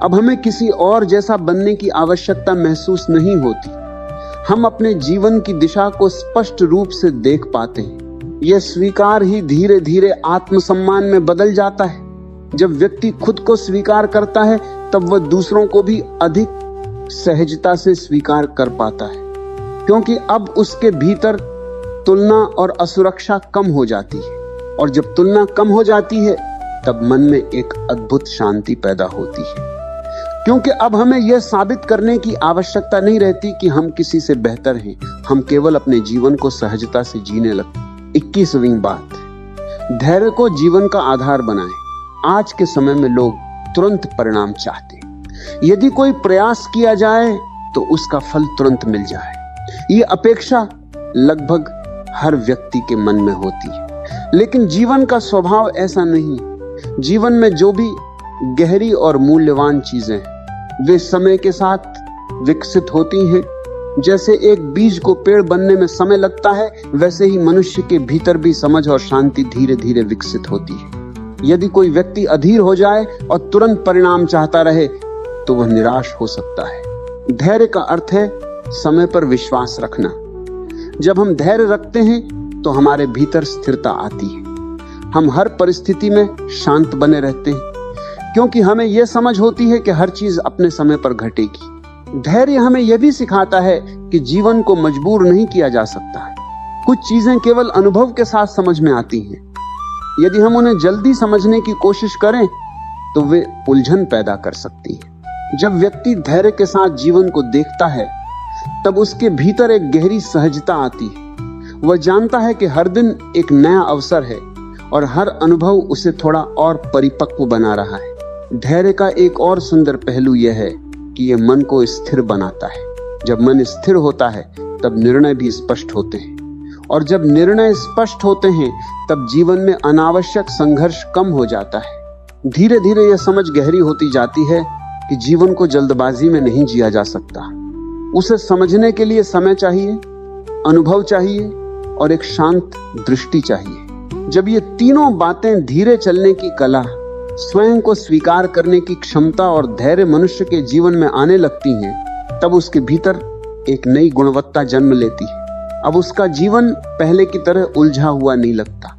अब हमें किसी और जैसा बनने की आवश्यकता महसूस नहीं होती। हम अपने जीवन की दिशा को स्पष्ट रूप से देख पाते हैं। यह स्वीकार ही धीरे धीरे आत्मसम्मान में बदल जाता है। जब व्यक्ति खुद को स्वीकार करता है तब वह दूसरों को भी अधिक सहजता से स्वीकार कर पाता है, क्योंकि अब उसके भीतर तुलना और असुरक्षा कम हो जाती है। और जब तुलना कम हो जाती है तब मन में एक अद्भुत शांति पैदा होती है, क्योंकि अब हमें यह साबित करने की आवश्यकता नहीं रहती कि हम किसी से बेहतर हैं। हम केवल अपने जीवन को सहजता से जीने लगते। 21वीं बात, धैर्य को जीवन का आधार बनाएं। आज के समय में लोग तुरंत परिणाम चाहते हैं। यदि कोई प्रयास किया जाए तो उसका फल तुरंत मिल जाए, ये अपेक्षा लगभग हर व्यक्ति के मन में होती है। लेकिन जीवन का स्वभाव ऐसा नहीं। जीवन में जो भी गहरी और मूल्यवान चीजें वे समय के साथ विकसित होती हैं। जैसे एक बीज को पेड़ बनने में समय लगता है, वैसे ही मनुष्य के भीतर भी समझ और शांति धीरे धीरे विकसित होती है। यदि कोई व्यक्ति अधीर हो जाए और तुरंत परिणाम चाहता रहे तो वह निराश हो सकता है। धैर्य का अर्थ है समय पर विश्वास रखना। जब हम धैर्य रखते हैं तो हमारे भीतर स्थिरता आती है। हम हर परिस्थिति में शांत बने रहते हैं, क्योंकि हमें यह समझ होती है कि हर चीज अपने समय पर घटेगी। धैर्य हमें यह भी सिखाता है कि जीवन को मजबूर नहीं किया जा सकता है। कुछ चीजें केवल अनुभव के साथ समझ में आती हैं। यदि हम उन्हें जल्दी समझने की कोशिश करें तो वे उलझन पैदा कर सकती हैं। जब व्यक्ति धैर्य के साथ जीवन को देखता है तब उसके भीतर एक गहरी सहजता आती है। वह जानता है कि हर दिन एक नया अवसर है और हर अनुभव उसे थोड़ा और परिपक्व बना रहा है। धैर्य का एक और सुंदर पहलू यह है कि यह मन को स्थिर बनाता है। जब मन स्थिर होता है तब निर्णय भी स्पष्ट होते हैं, और जब निर्णय स्पष्ट होते हैं तब जीवन में अनावश्यक संघर्ष कम हो जाता है। धीरे धीरे यह समझ गहरी होती जाती है कि जीवन को जल्दबाजी में नहीं जिया जा सकता। उसे समझने के लिए समय चाहिए, अनुभव चाहिए और एक शांत दृष्टि चाहिए। जब ये तीनों बातें, धीरे चलने की कला, स्वयं को स्वीकार करने की क्षमता और धैर्य मनुष्य के जीवन में आने लगती हैं, तब उसके भीतर एक नई गुणवत्ता जन्म लेती है। अब उसका जीवन पहले की तरह उलझा हुआ नहीं लगता,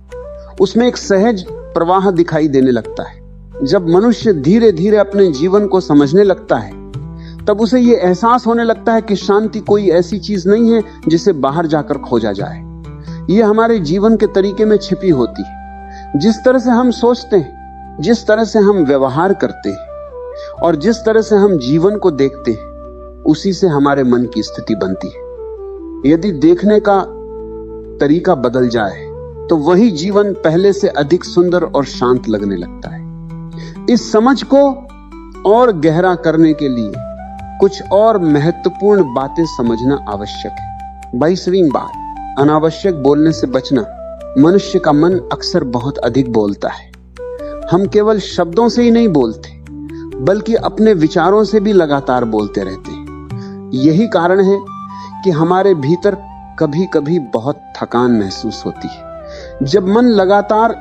उसमें एक सहज प्रवाह दिखाई देने लगता है। जब मनुष्य धीरे धीरे अपने जीवन को समझने लगता है तब उसे ये एहसास होने लगता है कि शांति कोई ऐसी चीज नहीं है जिसे बाहर जाकर खोजा जाए। ये हमारे जीवन के तरीके में छिपी होती है। जिस तरह से हम सोचते हैं, जिस तरह से हम व्यवहार करते हैं और जिस तरह से हम जीवन को देखते हैं, उसी से हमारे मन की स्थिति बनती है। यदि देखने का तरीका बदल जाए तो वही जीवन पहले से अधिक सुंदर और शांत लगने लगता है। इस समझ को और गहरा करने के लिए कुछ और महत्वपूर्ण बातें समझना आवश्यक है। 22वीं बात, अनावश्यक बोलने से बचना। मनुष्य का मन अक्सर बहुत अधिक बोलता है। हम केवल शब्दों से ही नहीं बोलते, बल्कि अपने विचारों से भी लगातार बोलते रहते हैं। यही कारण है कि हमारे भीतर कभी कभी बहुत थकान महसूस होती है। जब मन लगातार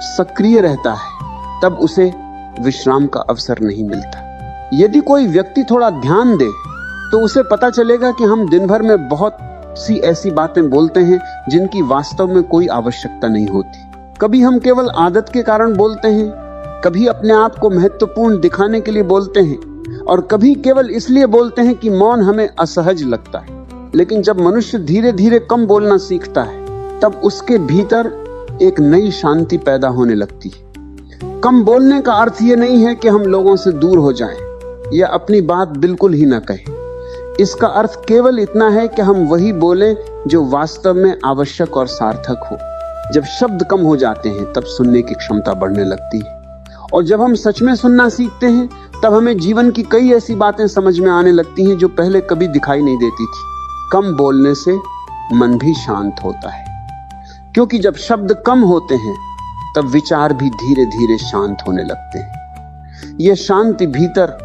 सक्रिय रहता है तब उसे विश्राम का अवसर नहीं मिलता। यदि कोई व्यक्ति थोड़ा ध्यान दे तो उसे पता चलेगा कि हम दिन भर में बहुत सी ऐसी बातें बोलते हैं जिनकी वास्तव में कोई आवश्यकता नहीं होती। कभी हम केवल आदत के कारण बोलते हैं, कभी अपने आप को महत्वपूर्ण दिखाने के लिए बोलते हैं, और कभी केवल इसलिए बोलते हैं कि मौन हमें असहज लगता है। लेकिन जब मनुष्य धीरे धीरे कम बोलना सीखता है तब उसके भीतर एक नई शांति पैदा होने लगती है। कम बोलने का अर्थ ये नहीं है कि हम लोगों से दूर हो जाएं या अपनी बात बिल्कुल ही न कहें। इसका अर्थ केवल इतना है कि हम वही बोलें जो वास्तव में आवश्यक और सार्थक हो। जब शब्द कम हो जाते हैं तब सुनने की क्षमता बढ़ने लगती है, और जब हम सच में सुनना सीखते हैं तब हमें जीवन की कई ऐसी बातें समझ में आने लगती हैं जो पहले कभी दिखाई नहीं देती थी। कम बोलने से मन भी शांत होता है, क्योंकि जब शब्द कम होते हैं तब विचार भी धीरे धीरे शांत होने लगते हैं। यह शांति भीतर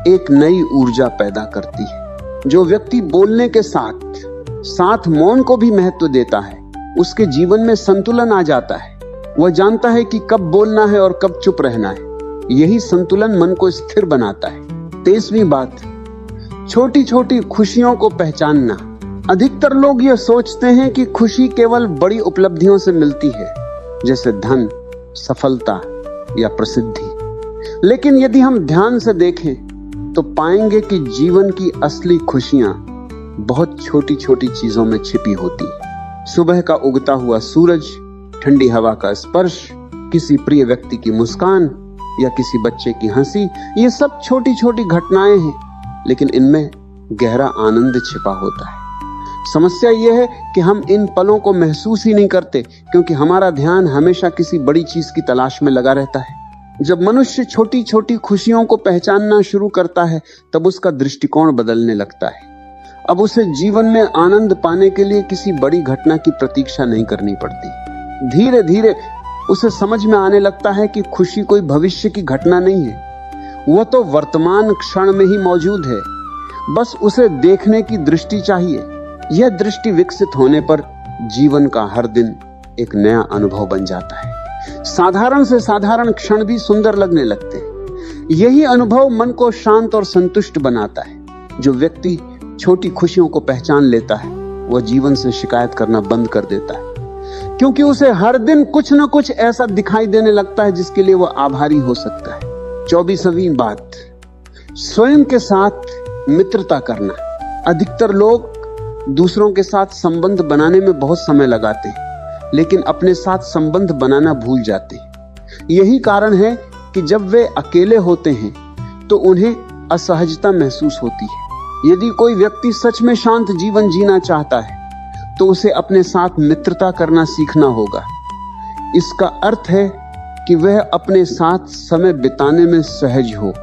एक नई ऊर्जा पैदा करती है। जो व्यक्ति बोलने के साथ साथ मौन को भी महत्व देता है, उसके जीवन में संतुलन आ जाता है। वह जानता है कि कब बोलना है और कब चुप रहना है। यही संतुलन मन को स्थिर बनाता है। 23वीं बात, छोटी छोटी खुशियों को पहचानना। अधिकतर लोग ये सोचते हैं कि खुशी केवल बड़ी उपलब्धियों से मिलती है, जैसे धन, सफलता या प्रसिद्धि। लेकिन यदि हम ध्यान से देखें तो पाएंगे कि जीवन की असली खुशियां बहुत छोटी छोटी चीजों में छिपी होती है। सुबह का उगता हुआ सूरज, ठंडी हवा का स्पर्श, किसी प्रिय व्यक्ति की मुस्कान या किसी बच्चे की हंसी, ये सब छोटी छोटी घटनाएं हैं, लेकिन इनमें गहरा आनंद छिपा होता है। समस्या यह है कि हम इन पलों को महसूस ही नहीं करते, क्योंकि हमारा ध्यान हमेशा किसी बड़ी चीज की तलाश में लगा रहता है। जब मनुष्य छोटी छोटी खुशियों को पहचानना शुरू करता है, तब उसका दृष्टिकोण बदलने लगता है। अब उसे जीवन में आनंद पाने के लिए किसी बड़ी घटना की प्रतीक्षा नहीं करनी पड़ती। धीरे धीरे उसे समझ में आने लगता है कि खुशी कोई भविष्य की घटना नहीं है, वह तो वर्तमान क्षण में ही मौजूद है। बस उसे देखने की दृष्टि चाहिए। यह दृष्टि विकसित होने पर जीवन का हर दिन एक नया अनुभव बन जाता है। साधारण से साधारण क्षण भी सुंदर लगने लगते हैं। यही अनुभव मन को शांत और संतुष्ट बनाता है। जो व्यक्ति छोटी खुशियों को पहचान लेता है, वह जीवन से शिकायत करना बंद कर देता है, क्योंकि उसे हर दिन कुछ न कुछ ऐसा दिखाई देने लगता है जिसके लिए वह आभारी हो सकता है। 24वीं बात, स्वयं के साथ मित्रता करना। अधिकतर लोग दूसरों के साथ संबंध बनाने में बहुत समय लगाते हैं, लेकिन अपने साथ संबंध बनाना भूल जाते हैं। यही कारण है कि जब वे अकेले होते हैं तो उन्हें असहजता महसूस होती है। यदि कोई व्यक्ति सच में शांत जीवन जीना चाहता है तो उसे अपने साथ मित्रता करना सीखना होगा। इसका अर्थ है कि वह अपने साथ समय बिताने में सहज हो।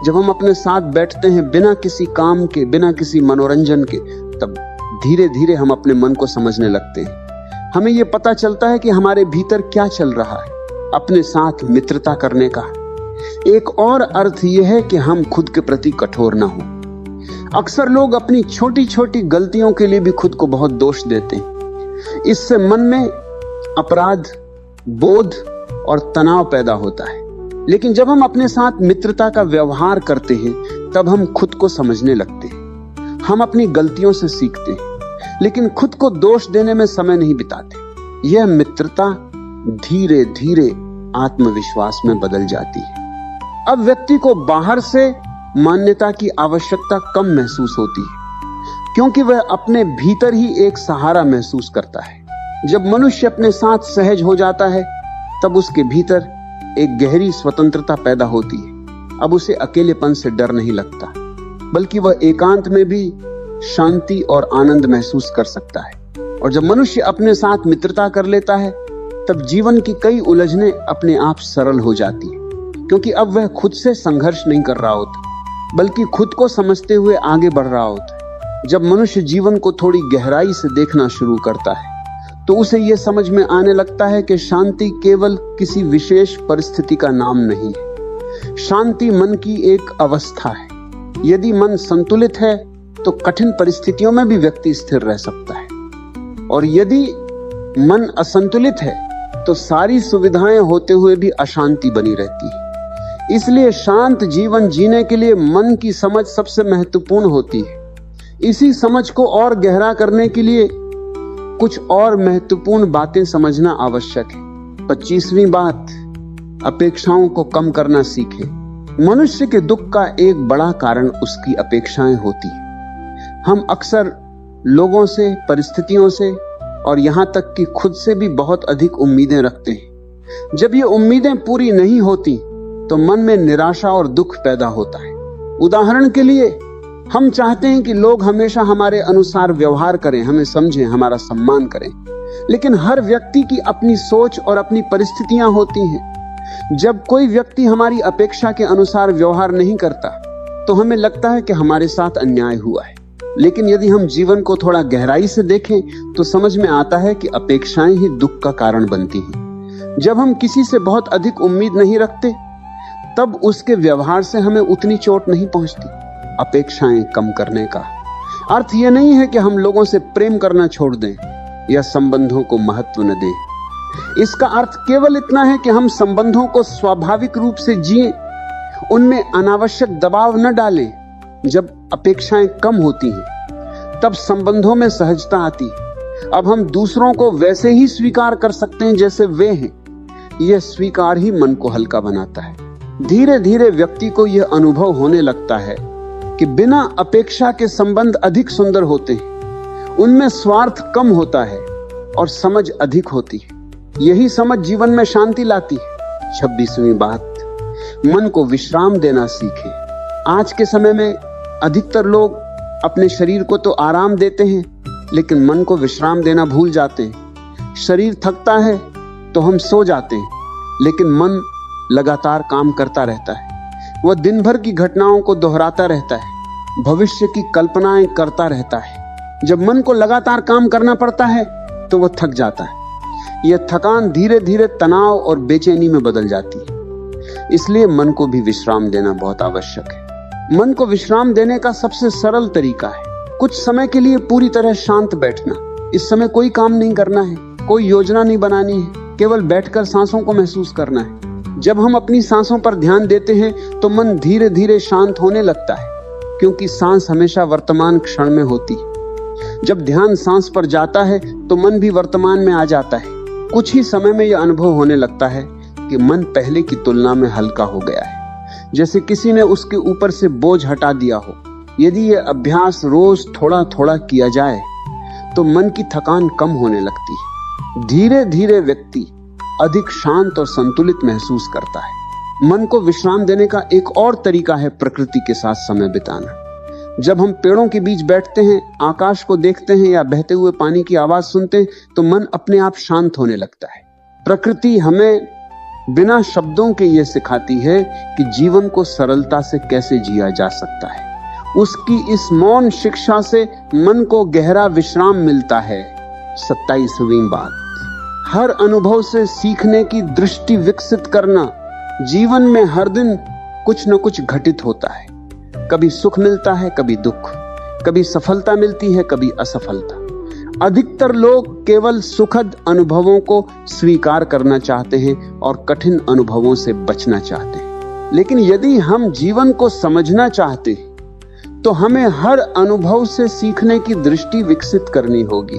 जब हम अपने साथ बैठते हैं बिना किसी काम के, बिना किसी मनोरंजन के, तब धीरे धीरे हम अपने मन को समझने लगते हैं। हमें यह पता चलता है कि हमारे भीतर क्या चल रहा है। अपने साथ मित्रता करने का एक और अर्थ यह है कि हम खुद के प्रति कठोर ना हो। अक्सर लोग अपनी छोटी छोटी गलतियों के लिए भी खुद को बहुत दोष देते हैं। इससे मन में अपराध बोध और तनाव पैदा होता है। लेकिन जब हम अपने साथ मित्रता का व्यवहार करते हैं, तब हम खुद को समझने लगते हैं। हम अपनी गलतियों से सीखते हैं, लेकिन खुद को दोष देने में समय नहीं बिताते। यह मित्रता धीरे धीरे आत्मविश्वास में बदल जाती है। अब व्यक्ति को बाहर से मान्यता की आवश्यकता कम महसूस होती है, क्योंकि वह अपने भीतर ही एक सहारा महसूस करता है। जब मनुष्य अपने साथ सहज हो जाता है, तब उसके भीतर एक गहरी स्वतंत्रता पैदा होती है। अब उसे अकेलेपन से डर नहीं लगता, बल्कि वह एकांत में भी शांति और आनंद महसूस कर सकता है। और जब मनुष्य अपने साथ मित्रता कर लेता है, तब जीवन की कई उलझनें अपने आप सरल हो जाती है, क्योंकि अब वह खुद से संघर्ष नहीं कर रहा होता, बल्कि खुद को समझते हुए आगे बढ़ रहा होता है। जब मनुष्य जीवन को थोड़ी गहराई से देखना शुरू करता है, तो उसे यह समझ में आने लगता है कि शांति केवल किसी विशेष परिस्थिति का नाम नहीं है। शांति मन की एक अवस्था है। यदि मन संतुलित है तो कठिन परिस्थितियों में भी व्यक्ति स्थिर रह सकता है, और यदि मन असंतुलित है तो सारी सुविधाएं होते हुए भी अशांति बनी रहती है। इसलिए शांत जीवन जीने के लिए मन की समझ सबसे महत्वपूर्ण होती है। इसी समझ को और गहरा करने के लिए कुछ और महत्वपूर्ण बातें समझना आवश्यक है। 25वीं बात, अपेक्षाओं को कम करना सीखे। मनुष्य के दुख का एक बड़ा कारण उसकी अपेक्षाएं होती है। हम अक्सर लोगों से, परिस्थितियों से और यहां तक कि खुद से भी बहुत अधिक उम्मीदें रखते हैं। जब ये उम्मीदें पूरी नहीं होती तो मन में निराशा और दुख पैदा होता है। उदाहरण के लिए, हम चाहते हैं कि लोग हमेशा हमारे अनुसार व्यवहार करें, हमें समझें, हमारा सम्मान करें, लेकिन हर व्यक्ति की अपनी सोच और अपनी परिस्थितियां होती हैं। जब कोई व्यक्ति हमारी अपेक्षा के अनुसार व्यवहार नहीं करता तो हमें लगता है कि हमारे साथ अन्याय हुआ है। लेकिन यदि हम जीवन को थोड़ा गहराई से देखें तो समझ में आता है कि अपेक्षाएं ही दुख का कारण बनती हैं। जब हम किसी से बहुत अधिक उम्मीद नहीं रखते, तब उसके व्यवहार से हमें उतनी चोट नहीं पहुंचती। अपेक्षाएं कम करने का अर्थ यह नहीं है कि हम लोगों से प्रेम करना छोड़ दें या संबंधों को महत्व न दें। इसका अर्थ केवल इतना है कि हम संबंधों को स्वाभाविक रूप से जिएं, उनमें अनावश्यक दबाव न डालें। जब अपेक्षाएं कम होती हैं तब संबंधों में सहजता आती है। अब हम दूसरों को वैसे ही स्वीकार कर सकते हैं जैसे वे हैं। यह स्वीकार ही मन को हल्का बनाता है। धीरे धीरे व्यक्ति को यह अनुभव होने लगता है कि बिना अपेक्षा के संबंध अधिक सुंदर होते हैं, उनमें स्वार्थ कम होता है और समझ अधिक होती है। यही समझ जीवन में शांति लाती है। 26वीं बात, मन को विश्राम देना सीखें। आज के समय में अधिकतर लोग अपने शरीर को तो आराम देते हैं, लेकिन मन को विश्राम देना भूल जाते हैं। शरीर थकता है तो हम सो जाते हैं, लेकिन मन लगातार काम करता रहता है। वह दिन भर की घटनाओं को दोहराता रहता है, भविष्य की कल्पनाएं करता रहता है। जब मन को लगातार काम करना पड़ता है तो वह थक जाता है। यह थकान धीरे धीरे तनाव और बेचैनी में बदल जाती है। इसलिए मन को भी विश्राम देना बहुत आवश्यक है। मन को विश्राम देने का सबसे सरल तरीका है कुछ समय के लिए पूरी तरह शांत बैठना। इस समय कोई काम नहीं करना है, कोई योजना नहीं बनानी है, केवल बैठकर सांसों को महसूस करना है। जब हम अपनी सांसों पर ध्यान देते हैं तो मन धीरे धीरे शांत होने लगता है, क्योंकि सांस हमेशा वर्तमान क्षण में होती है। जब ध्यान सांस पर जाता है तो मन भी वर्तमान में आ जाता है। कुछ ही समय में यह अनुभव होने लगता है कि मन पहले की तुलना में हल्का हो गया है, जैसे किसी ने उसके ऊपर से बोझ हटा दिया हो। यदि यह अभ्यास रोज थोड़ा थोड़ा किया जाए तो मन की थकान कम होने लगती है। धीरे धीरे व्यक्ति अधिक शांत और संतुलित महसूस करता है। मन को विश्राम देने का एक और तरीका है प्रकृति के साथ समय बिताना। जब हम पेड़ों के बीच बैठते हैं, आकाश को देखते हैं या बहते हुए पानी की आवाज सुनते हैं तो मन अपने आप शांत होने लगता है। प्रकृति हमें बिना शब्दों के ये सिखाती है कि जीवन को सरलता से कैसे जिया जा सकता है। उसकी इस मौन शिक्षा से मन को गहरा विश्राम मिलता है। 27वीं बात, हर अनुभव से सीखने की दृष्टि विकसित करना। जीवन में हर दिन कुछ न कुछ घटित होता है। कभी सुख मिलता है, कभी दुख, कभी सफलता मिलती है, कभी असफलता। अधिकतर लोग केवल सुखद अनुभवों को स्वीकार करना चाहते हैं और कठिन अनुभवों से बचना चाहते हैं। लेकिन यदि हम जीवन को समझना चाहते हैं तो हमें हर अनुभव से सीखने की दृष्टि विकसित करनी होगी,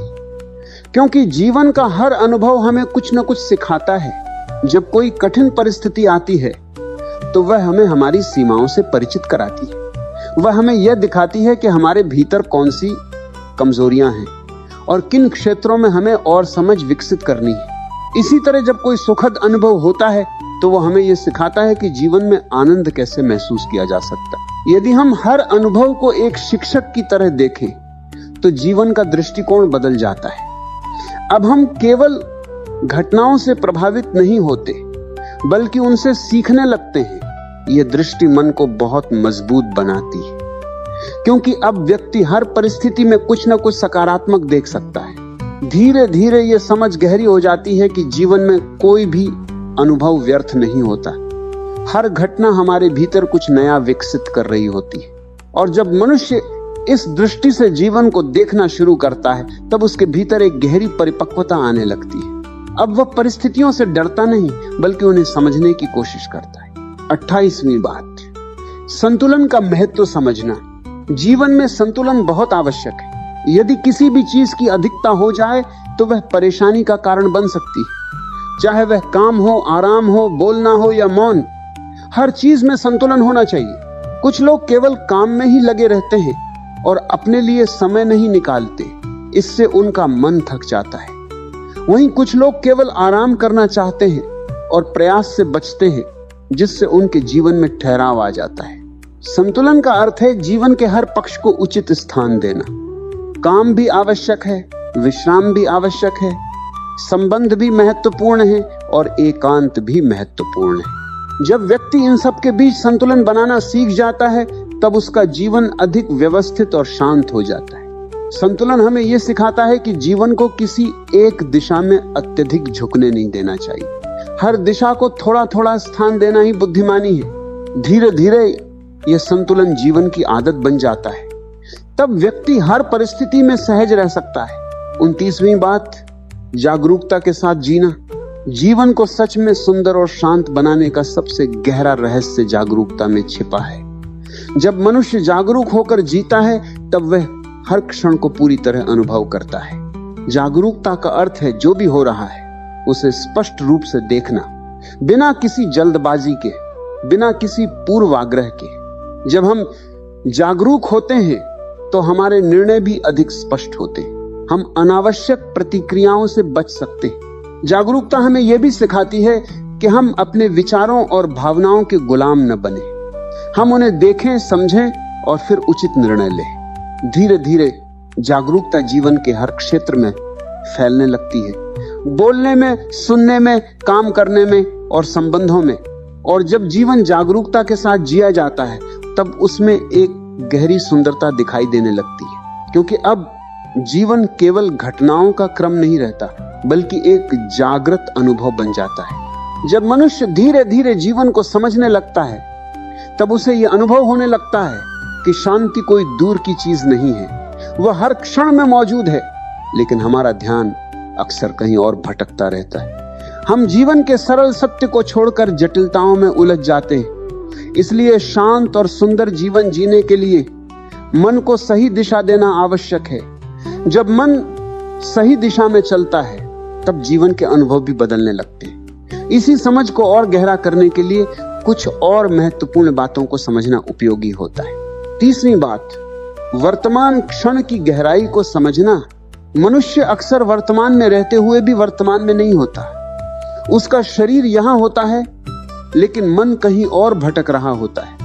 क्योंकि जीवन का हर अनुभव हमें कुछ न कुछ सिखाता है। जब कोई कठिन परिस्थिति आती है तो वह हमें हमारी सीमाओं से परिचित कराती है। वह हमें यह दिखाती है कि हमारे भीतर कौन सी कमजोरियां हैं और किन क्षेत्रों में हमें और समझ विकसित करनी है। इसी तरह जब कोई सुखद अनुभव होता है तो वह हमें यह सिखाता है कि जीवन में आनंद कैसे महसूस किया जा सकता है। यदि हम हर अनुभव को एक शिक्षक की तरह देखें तो जीवन का दृष्टिकोण बदल जाता है। अब हम केवल घटनाओं से प्रभावित नहीं होते, बल्कि उनसे सीखने लगते हैं। यह दृष्टि मन को बहुत मजबूत बनाती है, क्योंकि अब व्यक्ति हर परिस्थिति में कुछ न कुछ सकारात्मक देख सकता है। धीरे धीरे यह समझ गहरी हो जाती है कि जीवन में कोई भी अनुभव व्यर्थ नहीं होता। हर घटना हमारे भीतर कुछ नया विकसित कर रही होती है। और जब मनुष्य इस दृष्टि से जीवन को देखना शुरू करता है तब उसके भीतर एक गहरी परिपक्वता आने लगती है। अब वह परिस्थितियों से डरता नहीं, बल्कि उन्हें समझने की कोशिश करता है। 28वीं बात, संतुलन का महत्व समझना। जीवन में संतुलन बहुत आवश्यक है। यदि किसी भी चीज की अधिकता हो जाए तो वह परेशानी का कारण बन सकती है। चाहे वह काम हो, आराम हो, बोलना हो या मौन, हर चीज में संतुलन होना चाहिए। कुछ लोग केवल काम में ही लगे रहते हैं और अपने लिए समय नहीं निकालते। इससे उनका मन थक जाता है। वहीं कुछ लोग केवल आराम करना चाहते हैं और प्रयास से बचते हैं, जिससे उनके जीवन में ठहराव आ जाता है। संतुलन का अर्थ है जीवन के हर पक्ष को उचित स्थान देना। काम भी आवश्यक है, विश्राम भी आवश्यक है, संबंध भी महत्वपूर्ण है और एकांत भी महत्वपूर्ण है। जब व्यक्ति इन सब के बीच संतुलन बनाना सीख जाता है तब उसका जीवन अधिक व्यवस्थित और शांत हो जाता है। संतुलन हमें यह सिखाता है कि जीवन को किसी एक दिशा में अत्यधिक झुकने नहीं देना चाहिए। हर दिशा को थोड़ा थोड़ा स्थान देना ही बुद्धिमानी है। धीरे धीरे यह संतुलन जीवन की आदत बन जाता है। तब व्यक्ति हर परिस्थिति में सहज रह सकता है। 29वीं बात, जागरूकता के साथ जीना। जीवन को सच में सुंदर और शांत बनाने का सबसे गहरा रहस्य जागरूकता में छिपा है। जब मनुष्य जागरूक होकर जीता है तब वह हर क्षण को पूरी तरह अनुभव करता है। जागरूकता का अर्थ है जो भी हो रहा है उसे स्पष्ट रूप से देखना, बिना किसी जल्दबाजी के, बिना किसी पूर्वाग्रह के। जब हम जागरूक होते हैं तो हमारे निर्णय भी अधिक स्पष्ट होते हैं। हम अनावश्यक प्रतिक्रियाओं से बच सकते हैं। जागरूकता हमें यह भी सिखाती है कि हम अपने विचारों और भावनाओं के गुलाम न बने। हम उन्हें देखें, समझें और फिर उचित निर्णय लें। धीरे धीरे जागरूकता जीवन के हर क्षेत्र में फैलने लगती है, बोलने में, सुनने में, काम करने में और संबंधों में। और जब जीवन जागरूकता के साथ जिया जाता है तब उसमें एक गहरी सुंदरता दिखाई देने लगती है, क्योंकि अब जीवन केवल घटनाओं का क्रम नहीं रहता बल्कि एक जागृत अनुभव बन जाता है। जब मनुष्य धीरे धीरे जीवन को समझने लगता है तब उसे यह अनुभव होने लगता है कि शांति कोई दूर की चीज नहीं है, वह हर क्षण में मौजूद है, लेकिन हमारा ध्यान अक्सर कहीं और भटकता रहता है। हम जीवन के सरल सत्य को छोड़कर जटिलताओं में उलझ जाते हैं। इसलिए शांत और सुंदर जीवन जीने के लिए मन को सही दिशा देना आवश्यक है। जब मन सही दिशा में चलता है तब जीवन के अनुभव भी बदलने लगते हैं। इसी समझ को और गहरा करने के लिए कुछ और महत्वपूर्ण बातों को समझना उपयोगी होता है। तीसरी बात, वर्तमान क्षण की गहराई को समझना। मनुष्य अक्सर वर्तमान में रहते हुए भी वर्तमान में नहीं होता। उसका शरीर यहां होता है लेकिन मन कहीं और भटक रहा होता है।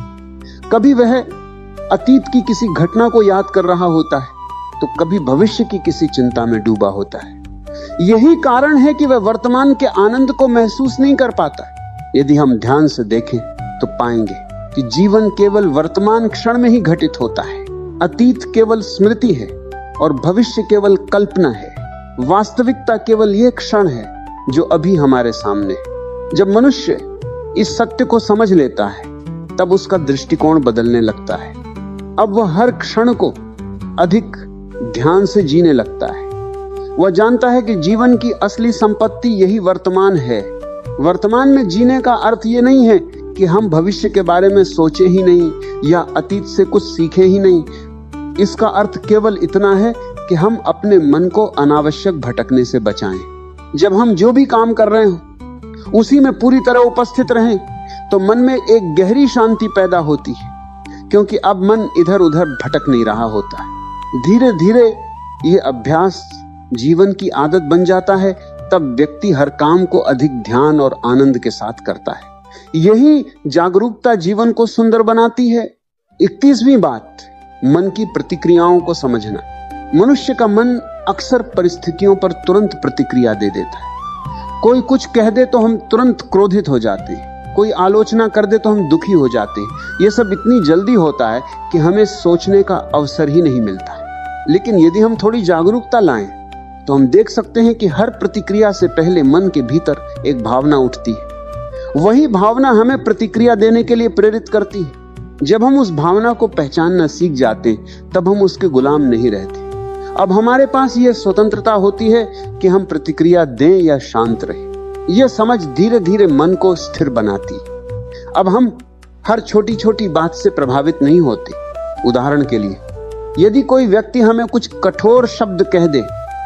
कभी वह अतीत की किसी घटना को याद कर रहा होता है तो कभी भविष्य की किसी चिंता में डूबा होता है। यही कारण है कि वह वर्तमान के आनंद को महसूस नहीं कर पाता। यदि हम ध्यान से देखें तो पाएंगे कि जीवन केवल वर्तमान क्षण में ही घटित होता है। अतीत केवल स्मृति है और भविष्य केवल कल्पना है। वास्तविकता केवल यह क्षण है जो अभी हमारे सामने है। जब मनुष्य इस सत्य को समझ लेता है तब उसका दृष्टिकोण बदलने लगता है। अब वह हर क्षण को अधिक ध्यान से जीने लगता है। वह जानता है कि जीवन की असली संपत्ति यही वर्तमान है। वर्तमान में जीने का अर्थ यह नहीं है कि हम भविष्य के बारे में सोचे ही नहीं या अतीत से कुछ सीखे ही नहीं। इसका अर्थ केवल इतना है कि हम अपने मन को अनावश्यक भटकने से बचाएं। जब हम जो भी काम कर रहे हो उसी में पूरी तरह उपस्थित रहें तो मन में एक गहरी शांति पैदा होती है, क्योंकि अब मन इधर उधर भटक नहीं रहा होता है। धीरे धीरे यह अभ्यास जीवन की आदत बन जाता है, तब व्यक्ति हर काम को अधिक ध्यान और आनंद के साथ करता है। यही जागरूकता जीवन को सुंदर बनाती है। 31वीं बात, मन की प्रतिक्रियाओं को समझना। मनुष्य का मन अक्सर परिस्थितियों पर तुरंत प्रतिक्रिया दे देता है। कोई कुछ कह दे तो हम तुरंत क्रोधित हो जाते हैं, कोई आलोचना कर दे तो हम दुखी हो जाते हैं। यह सब इतनी जल्दी होता है कि हमें सोचने का अवसर ही नहीं मिलता। लेकिन यदि हम थोड़ी जागरूकता लाएं तो हम देख सकते हैं कि हर प्रतिक्रिया से पहले मन के भीतर एक भावना उठती है। वही भावना हमें प्रतिक्रिया देने के लिए प्रेरित करती है। जब हम उस भावना को पहचानना सीख जाते हैं तब हम उसके गुलाम नहीं रहते। अब हमारे पास यह स्वतंत्रता होती है कि हम प्रतिक्रिया दें या शांत रहें। यह समझ धीरे धीरे मन को स्थिर बनाती है। अब हम हर छोटी छोटी बात से प्रभावित नहीं होते। उदाहरण के लिए, यदि कोई व्यक्ति हमें कुछ कठोर शब्द कह दे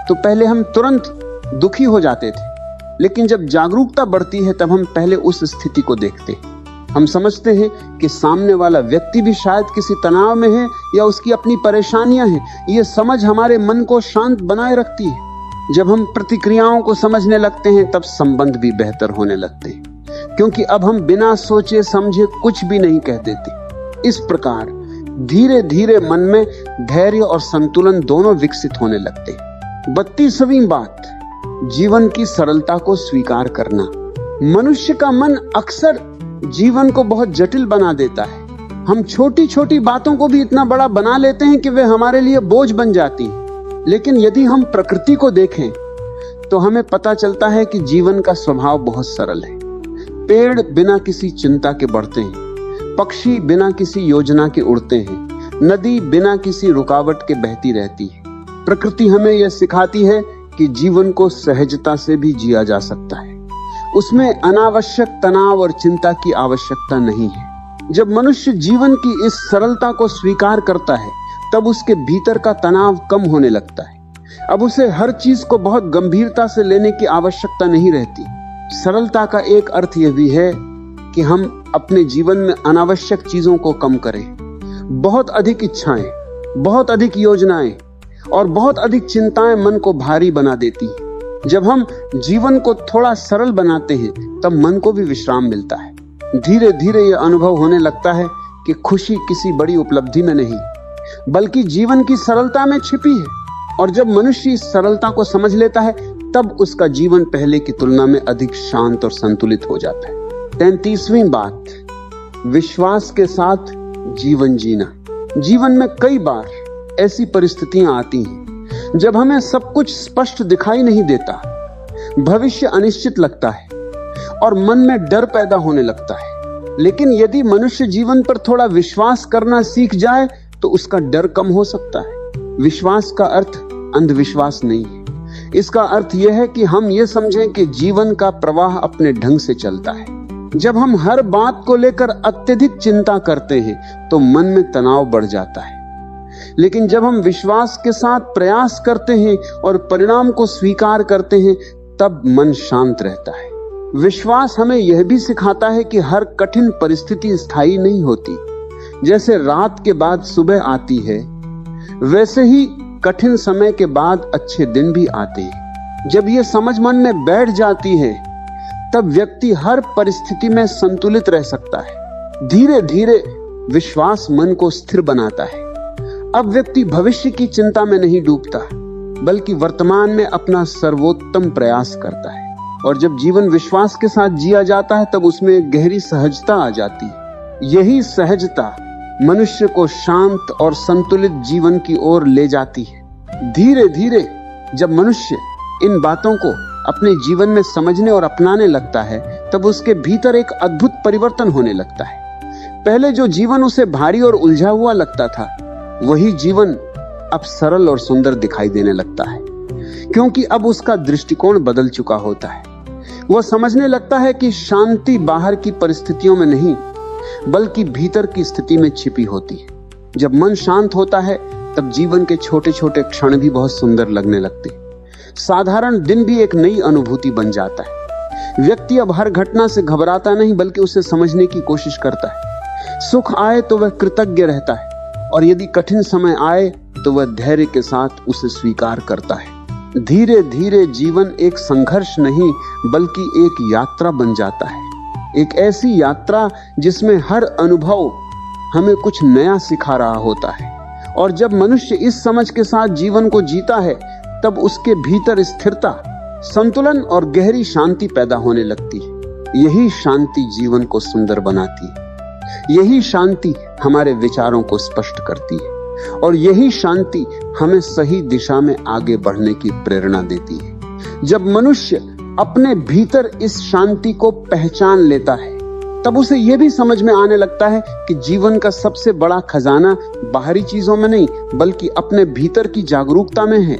तो पहले हम तुरंत दुखी हो जाते थे, लेकिन जब जागरूकता बढ़ती है तब हम पहले उस स्थिति को देखते हैं। हम समझते हैं कि सामने वाला व्यक्ति भी शायद किसी तनाव में है या उसकी अपनी परेशानियां हैं। यह समझ हमारे मन को शांत बनाए रखती है। जब हम प्रतिक्रियाओं को समझने लगते हैं तब संबंध भी बेहतर होने लगते हैं, क्योंकि अब हम बिना सोचे समझे कुछ भी नहीं कह देते। इस प्रकार धीरे धीरे मन में धैर्य और संतुलन दोनों विकसित होने लगते हैं। 32वीं बात, जीवन की सरलता को स्वीकार करना। मनुष्य का मन अक्सर जीवन को बहुत जटिल बना देता है। हम छोटी छोटी बातों को भी इतना बड़ा बना लेते हैं कि वे हमारे लिए बोझ बन जाती हैं। लेकिन यदि हम प्रकृति को देखें तो हमें पता चलता है कि जीवन का स्वभाव बहुत सरल है। पेड़ बिना किसी चिंता के बढ़ते हैं, पक्षी बिना किसी योजना के उड़ते हैं, नदी बिना किसी रुकावट के बहती रहती है। प्रकृति हमें यह सिखाती है कि जीवन को सहजता से भी जिया जा सकता है। उसमें अनावश्यक तनाव और चिंता की आवश्यकता नहीं है। जब मनुष्य जीवन की इस सरलता को स्वीकार करता है तब उसके भीतर का तनाव कम होने लगता है। अब उसे हर चीज को बहुत गंभीरता से लेने की आवश्यकता नहीं रहती। सरलता का एक अर्थ यह भी है कि हम अपने जीवन में अनावश्यक चीजों को कम करें। बहुत अधिक इच्छाएं, बहुत अधिक योजनाएं और बहुत अधिक चिंताएं मन को भारी बना देती हैं। जब हम जीवन को थोड़ा सरल बनाते हैं तब मन को भी विश्राम मिलता है। धीरे धीरे यह अनुभव होने लगता है कि खुशी किसी बड़ी उपलब्धि में नहीं बल्कि जीवन की सरलता में छिपी है। और जब मनुष्य इस सरलता को समझ लेता है तब उसका जीवन पहले की तुलना में अधिक शांत और संतुलित हो जाता है। 33वीं बात, विश्वास के साथ जीवन जीना। जीवन में कई बार ऐसी परिस्थितियां आती हैं जब हमें सब कुछ स्पष्ट दिखाई नहीं देता, भविष्य अनिश्चित लगता है और मन में डर पैदा होने लगता है। लेकिन यदि मनुष्य जीवन पर थोड़ा विश्वास करना सीख जाए तो उसका डर कम हो सकता है। विश्वास का अर्थ अंधविश्वास नहीं है। इसका अर्थ यह है कि हम ये समझें कि जीवन का प्रवाह अपने ढंग से चलता है। जब हम हर बात को लेकर अत्यधिक चिंता करते हैं तो मन में तनाव बढ़ जाता है। लेकिन जब हम विश्वास के साथ प्रयास करते हैं और परिणाम को स्वीकार करते हैं तब मन शांत रहता है। विश्वास हमें यह भी सिखाता है कि हर कठिन परिस्थिति स्थायी नहीं होती। जैसे रात के बाद सुबह आती है, वैसे ही कठिन समय के बाद अच्छे दिन भी आते हैं। जब यह समझ मन में बैठ जाती है तब व्यक्ति हर परिस्थिति में संतुलित रह सकता है। धीरे धीरे विश्वास मन को स्थिर बनाता है। अब व्यक्ति भविष्य की चिंता में नहीं डूबता बल्कि वर्तमान में अपना सर्वोत्तम प्रयास करता है। और जब जीवन विश्वास के साथ जिया जाता है तब उसमें एक गहरी सहजता आ जाती है। यही सहजता मनुष्य को शांत और संतुलित जीवन की ओर ले जाती है। धीरे धीरे जब मनुष्य इन बातों को अपने जीवन में समझने और अपनाने लगता है तब उसके भीतर एक अद्भुत परिवर्तन होने लगता है। पहले जो जीवन उसे भारी और उलझा हुआ लगता था वही जीवन अब सरल और सुंदर दिखाई देने लगता है, क्योंकि अब उसका दृष्टिकोण बदल चुका होता है। वह समझने लगता है कि शांति बाहर की परिस्थितियों में नहीं बल्कि भीतर की स्थिति में छिपी होती है। जब मन शांत होता है तब जीवन के छोटे छोटे क्षण भी बहुत सुंदर लगने लगते हैं। साधारण दिन भी एक नई अनुभूति बन जाता है। व्यक्ति अब हर घटना से घबराता नहीं बल्कि उसे समझने की कोशिश करता है। सुख आए तो वह कृतज्ञ रहता है और यदि कठिन समय आए तो वह धैर्य के साथ उसे स्वीकार करता है। धीरे धीरे जीवन एक संघर्ष नहीं बल्कि एक यात्रा बन जाता है। एक ऐसी यात्रा जिसमें हर अनुभव हमें कुछ नया सिखा रहा होता है। और जब मनुष्य इस समझ के साथ जीवन को जीता है तब उसके भीतर स्थिरता, संतुलन और गहरी शांति पैदा होने लगती है। यही शांति जीवन को सुंदर बनाती है। यही शांति हमारे विचारों को स्पष्ट करती है और यही शांति हमें सही दिशा में आगे बढ़ने की प्रेरणा देती है। जब मनुष्य अपने भीतर इस शांति को पहचान लेता है तब उसे यह भी समझ में आने लगता है कि जीवन का सबसे बड़ा खजाना बाहरी चीजों में नहीं बल्कि अपने भीतर की जागरूकता में है।